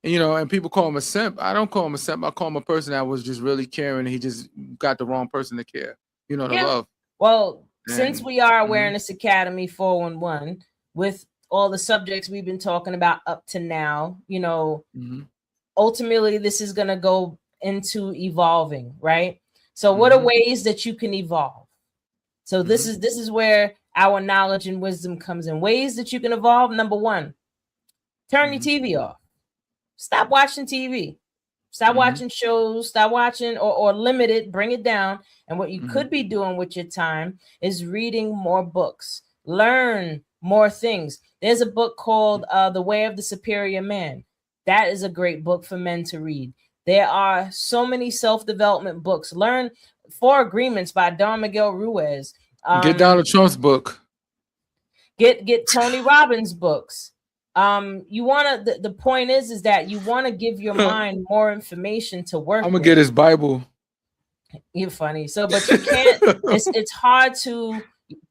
You know, and people call him a simp. I don't call him a simp. I call him a person that was just really caring. And he just got the wrong person to care. You know, the love. Well, since And we are mhm, Awareness Academy 411, with all the subjects we've been talking about up to now, mhm, ultimately this is going to go into evolving, right? So what are mhm, ways that you can evolve? So this mhm, is where our knowledge and wisdom comes in. Ways that you can evolve. Number one, turn your mhm, TV off. Stop watching TV. Stop mhm, watching shows. Stop watching or limit it, bring it down. And what you mhm. could be doing with your time is reading more books, learn more things. There's a book called The Way of the Superior Man. That is a great book for men to read. There are so many self-development books. Learn Four Agreements by Don Miguel Ruiz. Get Donald Trump's book. Get Tony Robbins books. You want to, the point is that you want to give your I'm mind more information to work gonna with. get his Bible. You're funny. So, but you can't, it's hard to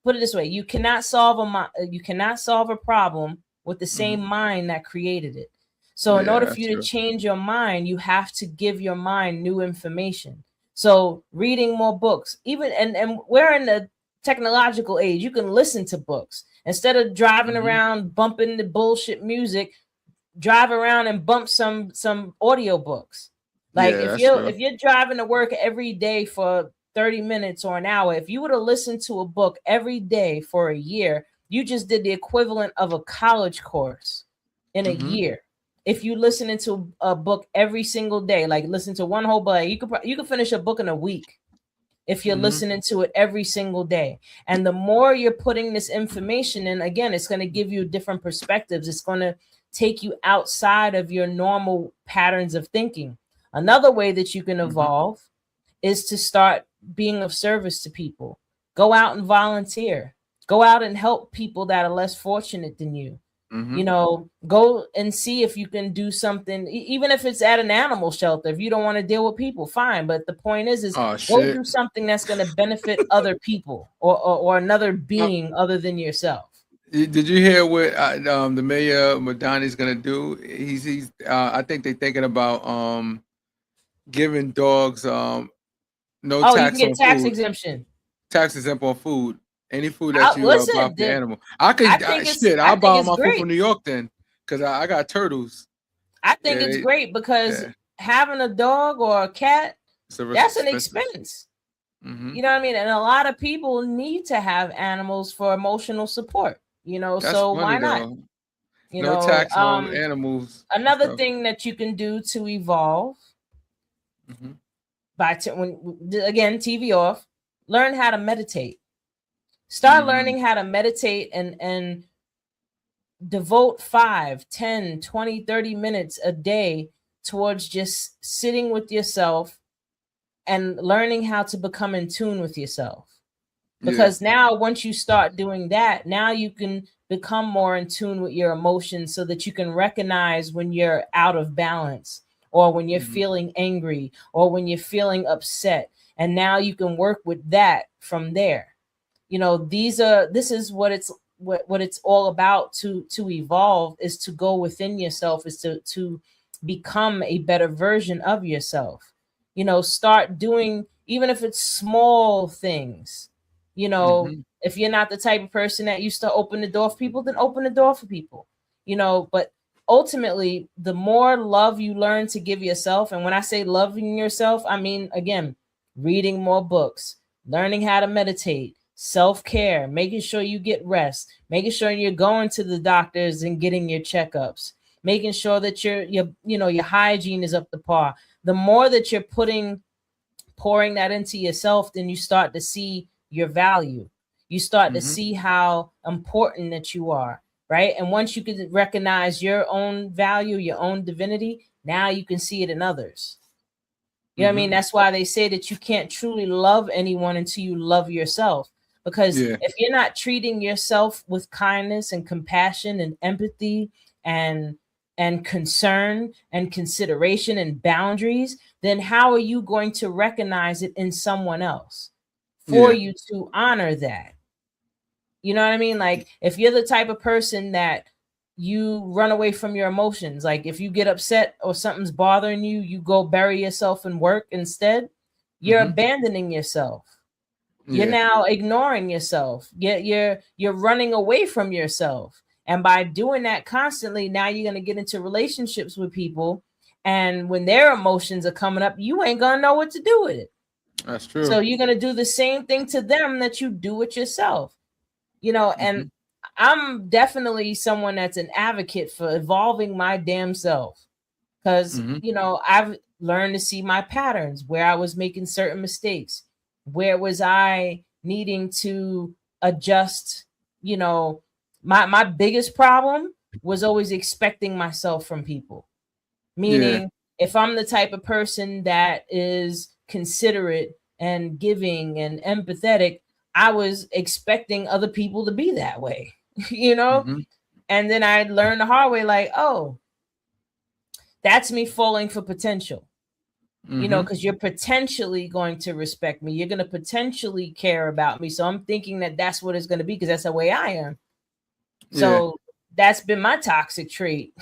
put it this way. You cannot solve a problem with the same Mhm. mind that created it. So in Yeah, order for that's you to true. change your mind, you have to give your mind new information. So reading more books, even and we're in the technological age, you can listen to books instead of driving Mhm. around bumping the bullshit music. Drive around and bump some audio books. Like Yeah, that's true. if you're driving to work every day for 30 minutes or an hour, if you were to listen to a book every day for a year, you just did the equivalent of a college course in a Mhm, year. If you listen into a book every single day, like listen to one whole book, you could finish a book in a week if you're mhm, listening to it every single day. And the more you're putting this information in, again, it's going to give you different perspectives. It's going to take you outside of your normal patterns of thinking. Another way that you can mhm, evolve is to start being of service to people. Go out and volunteer. Go out and help people that are less fortunate than you. mhm. Go and see if you can do something, even if it's at an animal shelter. If you don't want to deal with people, fine. But the point is Oh go shit. do something that's going to benefit other people or another Uh, being other than yourself. did you hear what the mayor Madani's gonna do? He's I think they're thinking about giving dogs no Oh, you can tax get on tax food, exemption. tax exempt on food. Any food that you buy Listen, for your animal. I I could think it's shit. I I'll buy think all it's my food from great. New York then, cause I got turtles. I think Yeah, it's they great because yeah. having a dog or a cat, It's a that's an expensive. expense. Hmm. You know what I mean? And a lot of people need to have animals for emotional support, That's so funny why not? though. No tax on animals and Another stuff. thing that you can do to evolve Hmm. again, TV off, learn how to meditate. Start Hmm. learning how to meditate and devote 5, 10, 20, 30 minutes a day towards just sitting with yourself and learning how to become in tune with yourself. Yeah. Because now once you start doing that, now you can become more in tune with your emotions so that you can recognize when you're out of balance or when you're Hmm. feeling angry or when you're feeling upset, and now you can work with that from there. This is what it's all about. To evolve is to go within yourself, is to become a better version of yourself. Start doing, even if it's small things. Hmm. If you're not the type of person that used to open the door for people, then open the door for people. But ultimately, the more love you learn to give yourself, and when I say loving yourself, I mean, again, reading more books, learning how to meditate, self-care, making sure you get rest, making sure you're going to the doctors and getting your checkups, making sure that your hygiene is up to par. The more that you're pouring that into yourself, then you start to see your value. You start to Hmm. see how important that you are, right? And once you can recognize your own value, your own divinity, now you can see it in others. You know what I mean? Hmm. That's why they say that you can't truly love anyone until you love yourself. Because Yeah. if you're not treating yourself with kindness and compassion and empathy and concern and consideration and boundaries, then how are you going to recognize it in someone else for Yeah. you to honor that? You know what I mean? Like if you're the type of person that you run away from your emotions, like if you get upset or something's bothering you, you go bury yourself in work instead, you're Hmm. abandoning yourself. You're Yeah. now ignoring yourself. You're running away from yourself. And by doing that constantly, now you're going to get into relationships with people. And when their emotions are coming up, you ain't going to know what to do with it. That's true. So you're going to do the same thing to them that you do it yourself. And Mhm. I'm definitely someone that's an advocate for evolving my damn self. Because, Mhm. I've learned to see my patterns, where I was making certain mistakes, where was I needing to adjust. My biggest problem was always expecting myself from people. Yeah. Meaning, if I'm the type of person that is considerate and giving and empathetic, I was expecting other people to be that way, Mhm. And then I learned the hard way, like, oh, that's me falling for potential, Mhm. because you're potentially going to respect me. You're going to potentially care about me. So I'm thinking that that's what it's going to be because that's the way I am. Yeah. So that's been my toxic trait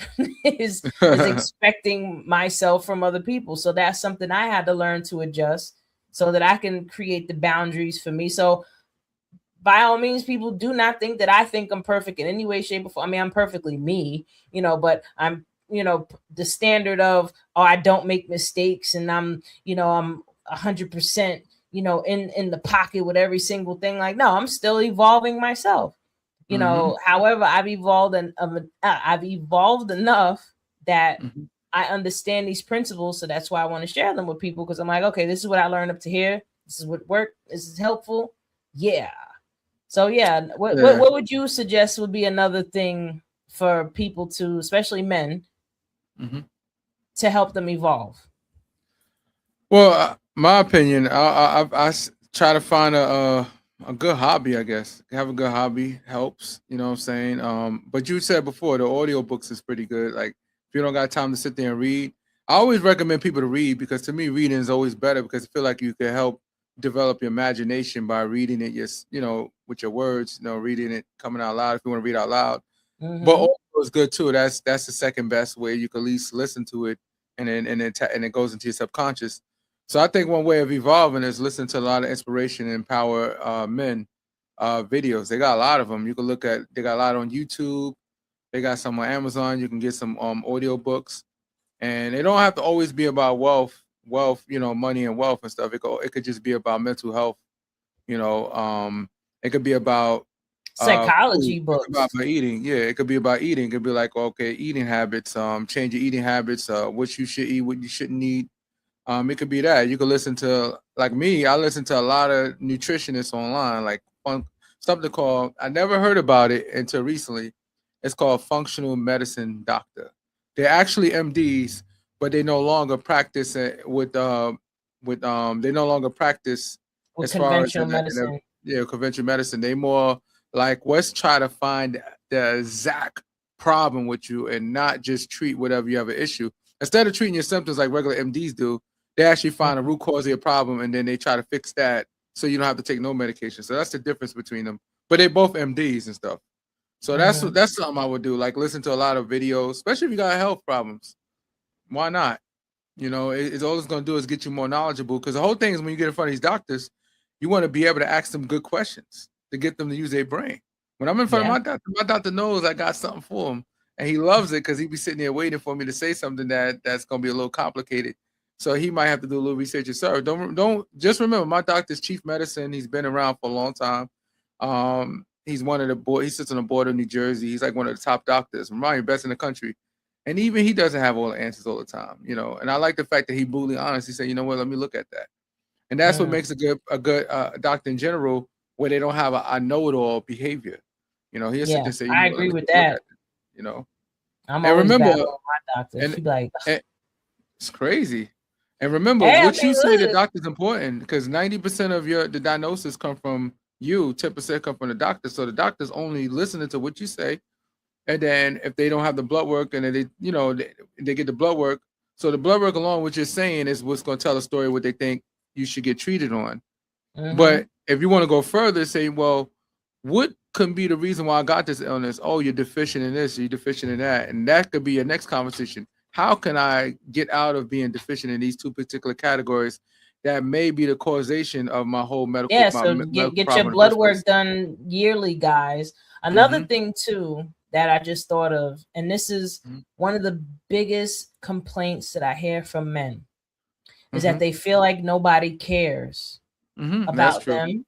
is expecting myself from other people. So that's something I had to learn to adjust so that I can create the boundaries for me. So by all means, people do not think that I think I'm perfect in any way, shape, or form. I mean, I'm perfectly me, but I'm, the standard of, oh, I don't make mistakes and I'm 100%, in the pocket with every single thing. Like, no, I'm still evolving myself. Mhm. However, I've evolved enough that Mhm. I understand these principles. So that's why I want to share them with people because I'm like, okay, this is what I learned up to here. This is what worked. This is helpful. Yeah. So yeah, what, what Yeah. what would you suggest would be another thing for people to, especially men, Mhm. to help them evolve? Well, my opinion, try to find a good hobby. I guess have a good hobby helps. You know what I'm saying? But you said before the audio books is pretty good. Like if you don't got time to sit there and read, I always recommend people to read because to me reading is always better because I feel like you can help develop your imagination by reading it. Yes, with your words. Reading it coming out loud if you want to read out loud. But Mm-hmm. audio is good too. That's the second best way you can at least listen to it, and it goes into your subconscious. So I think one way of evolving is listen to a lot of inspiration and power men videos. They got a lot of them. You can look at. They got a lot on YouTube. They got some on Amazon. You can get some audio books, and they don't have to always be about wealth, money and wealth and stuff. It could just be about mental health. You know, it could be about food. Psychology It could be about books. eating. Yeah, it could be about eating. It could be like, okay, eating habits. Change your eating habits. What you should eat, what you shouldn't eat. It could be that you could listen to like me. I listen to a lot of nutritionists online, like something called. I never heard about it until recently. It's called Functional Medicine Doctor. They're actually MDs, but they no longer practice it with. They no longer practice With as far as conventional medicine. conventional medicine. They more like let's try to find the exact problem with you and not just treat whatever you have an issue. Instead of treating your symptoms like regular MDs do, they actually find a root cause of your problem and then they try to fix that so you don't have to take no medication. So that's the difference between them. But they both MDs and stuff. So Mm-hmm. that's something I would do. Like listen to a lot of videos, especially if you got health problems. Why not? It's all it's gonna do is get you more knowledgeable. Because the whole thing is when you get in front of these doctors, you want to be able to ask them good questions to get them to use their brain. When I'm in front of Yeah. my doctor knows I got something for him, and he loves it because he be sitting there waiting for me to say something that's gonna be a little complicated. So he might have to do a little research himself. Don't just remember my doctor's chief medicine. He's been around for a long time. He's one of the board. He sits on the board of New Jersey. He's like one of the top doctors, remind you, best in the country. And even he doesn't have all the answers all the time. And I like the fact that he brutally honest. He said, you know what, let me look at that. And that's what Mm. makes a good doctor in general, where they don't have a know-it-all behavior. He'll sit Yeah. there and say, I let agree me with take a look at that. it. You know. I'm And always remember, battling my doctor. and, She be like, and it's crazy. And remember, hey, I what mean, you say to look. doctor is important because 90% of the diagnosis come from you, 10% come from the doctor. So the doctor's only listening to what you say. And then if they don't have the blood work and then they get the blood work. So the blood work along what you're saying is what's going to tell a story what they think you should get treated on. Mm-hmm. But if you want to go further, say, well, what could be the reason why I got this illness? Oh, you're deficient in this, you're deficient in that. And that could be your next conversation. How can I get out of being deficient in these two particular categories that may be the causation of my whole medical. Yeah, my so medical get problem your in the blood first work place. done yearly, guys. Another Mhm. thing too that I just thought of, and this is Mhm. one of the biggest complaints that I hear from men, is that Mhm. they feel like nobody cares Mhm. That's about true. them.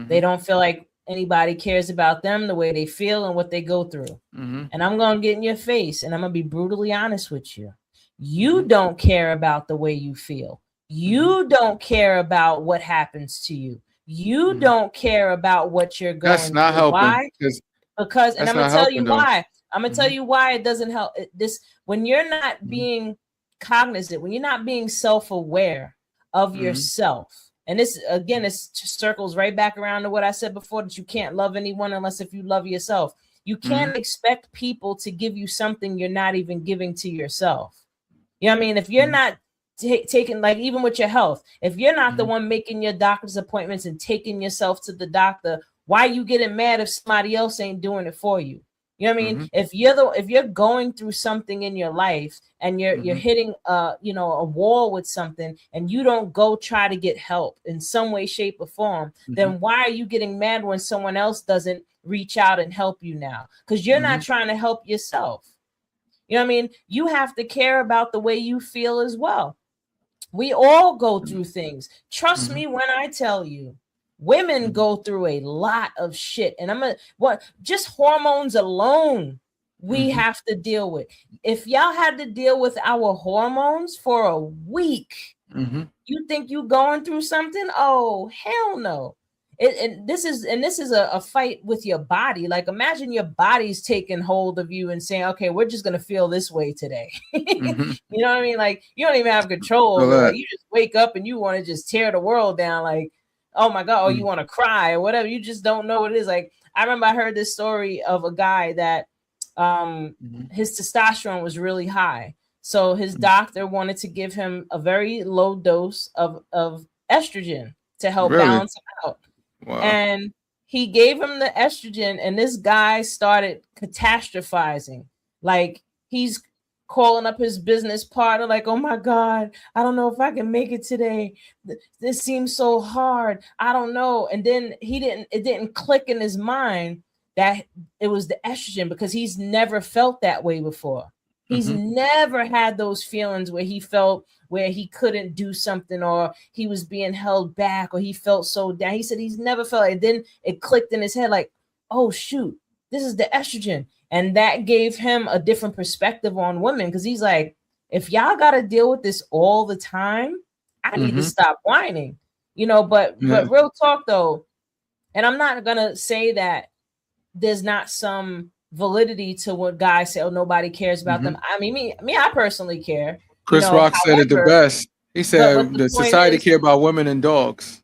They Mhm. don't feel like anybody cares about them, the way they feel and what they go through. Mhm. And I'm going to get in your face and I'm going to be brutally honest with you. You Mhm. don't care about the way you feel. Mhm. You don't care about what happens to you. You Mhm. don't care about what you're That's going not through. helping. Why? Because, and That's I'm going not to tell you helping though. why. I'm going to tell Mhm. you why it doesn't help. This, when you're not Mhm. being cognizant, when you're not being self-aware of Mhm. yourself, and this again, it circles right back around to what I said before, that you can't love anyone unless if you love yourself. You can't Mhm. expect people to give you something you're not even giving to yourself. You know what I mean? If you're Mhm. not taking, like, even with your health, if you're not the Mhm. one making your doctor's appointments and taking yourself to the doctor, why are you getting mad if somebody else ain't doing it for you? You know what I mean? Mhm. If you're going through something in your life and you're Mhm. hitting a wall with something, and you don't go try to get help in some way, shape, or form, Mhm. then why are you getting mad when someone else doesn't reach out and help you now? Because you're not Mhm. trying to help yourself. You know what I mean? You have to care about the way you feel as well. We all go through things. Trust Mhm. me when I tell you, women Mhm. go through a lot of shit. And just hormones alone, we Mhm. have to deal with. If y'all had to deal with our hormones for a week, Mhm. you think you going through something? Oh, hell no. This is a fight with your body. Like, imagine your body's taking hold of you and saying, okay, we're just gonna feel this way today. Mhm. You know what I mean? Like, you don't even have control Feel over it. Like, that. you just wake up and you want to just tear the world down. Like, oh my God, or you Mhm. want to cry or whatever. You just don't know what it is. Like, I remember I heard this story of a guy that Mhm. his testosterone was really high. So his Mhm. doctor wanted to give him a very low dose of estrogen to help Really? balance him out. Wow. And he gave him the estrogen, and this guy started catastrophizing. Like, he's calling up his business partner, like, oh my God, I don't know if I can make it today. This seems so hard. I don't know. And then it didn't click in his mind that it was the estrogen, because he's never felt that way before. He's Mhm. never had those feelings where he felt where he couldn't do something, or he was being held back, or he felt so down. He said he's never felt it. Then it clicked in his head, like, oh shoot, this is the estrogen. And that gave him a different perspective on women, because he's like, if y'all got to deal with this all the time, I need to Mhm. stop whining. But Yeah. real talk though, and I'm not gonna say that there's not some validity to what guys say, oh, nobody cares about them. Mhm. I mean, I personally care, Chris Rock said it the however, best. He but said the the point society is, care about women and dogs.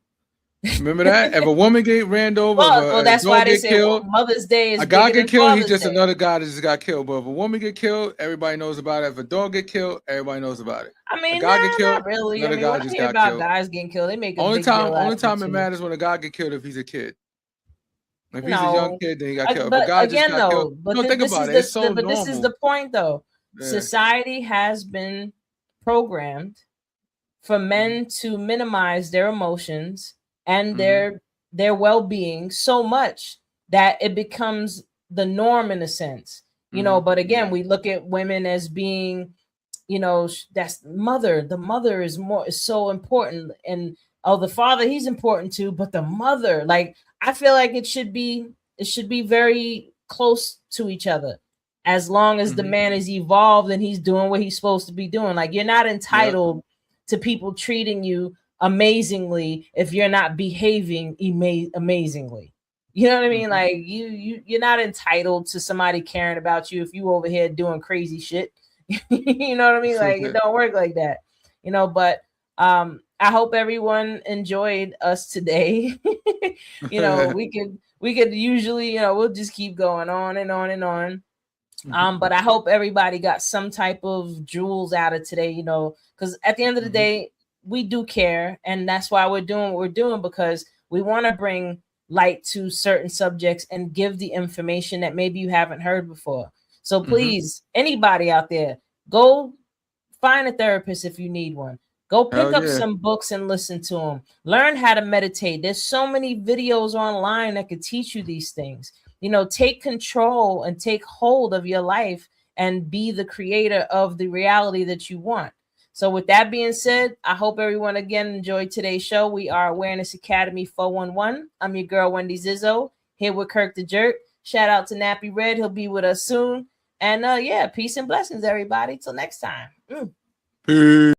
Remember that? If a woman get ran over, if well, a that's why dog they get say killed, Mother's Day is a guy bigger get than killed, he's Father's just Day. another guy that just got killed. But if a woman get killed, everybody knows about it. If a dog get killed, everybody knows about it. I A mean, guy get nah, killed, not really. I another mean, guy when I just hear got about killed. guys getting killed, they make a Only big time, deal out only of it time it too. matters when a guy get killed if he's a kid. If he's a young No, kid, then he got killed. If a but guy just again, got killed, though, but no, think this about is it. It's so but this is normal. the point, though. Yeah. Society has been programmed for men to minimize their emotions and Mhm. their well-being so much that it becomes the norm in a sense. Mhm. But again, Yeah. we look at women as being, that's the mother is so important, and oh, the father, he's important too, but the mother, like, I feel like it should be very close to each other, as long as the Mhm. man is evolved and he's doing what he's supposed to be doing. Like, you're not Yep. entitled to people treating you amazingly if you're not behaving amazingly. You know what I mean? Mhm. Like, you're not entitled to somebody caring about you if you over here doing crazy shit. You know what I mean? Like, it don't work like that. But I hope everyone enjoyed us today. We could usually, we'll just keep going on and on and on. Mhm. But I hope everybody got some type of jewels out of today, because at the end of the Mhm. day, we do care, and that's why we're doing what we're doing, because we want to bring light to certain subjects and give the information that maybe you haven't heard before. So Mhm. please, anybody out there, go find a therapist if you need one. Go pick Hell up yeah. some books and listen to them. Learn how to meditate. There's so many videos online that could teach you these things. You know, take control and take hold of your life and be the creator of the reality that you want. So with that being said, I hope everyone again enjoyed today's show. We are Awareness Academy 411. I'm your girl, Wendy Zizzo, here with Kirk the Jerk. Shout out to Nappy Red. He'll be with us soon. And yeah, peace and blessings, everybody. Till next time. Peace.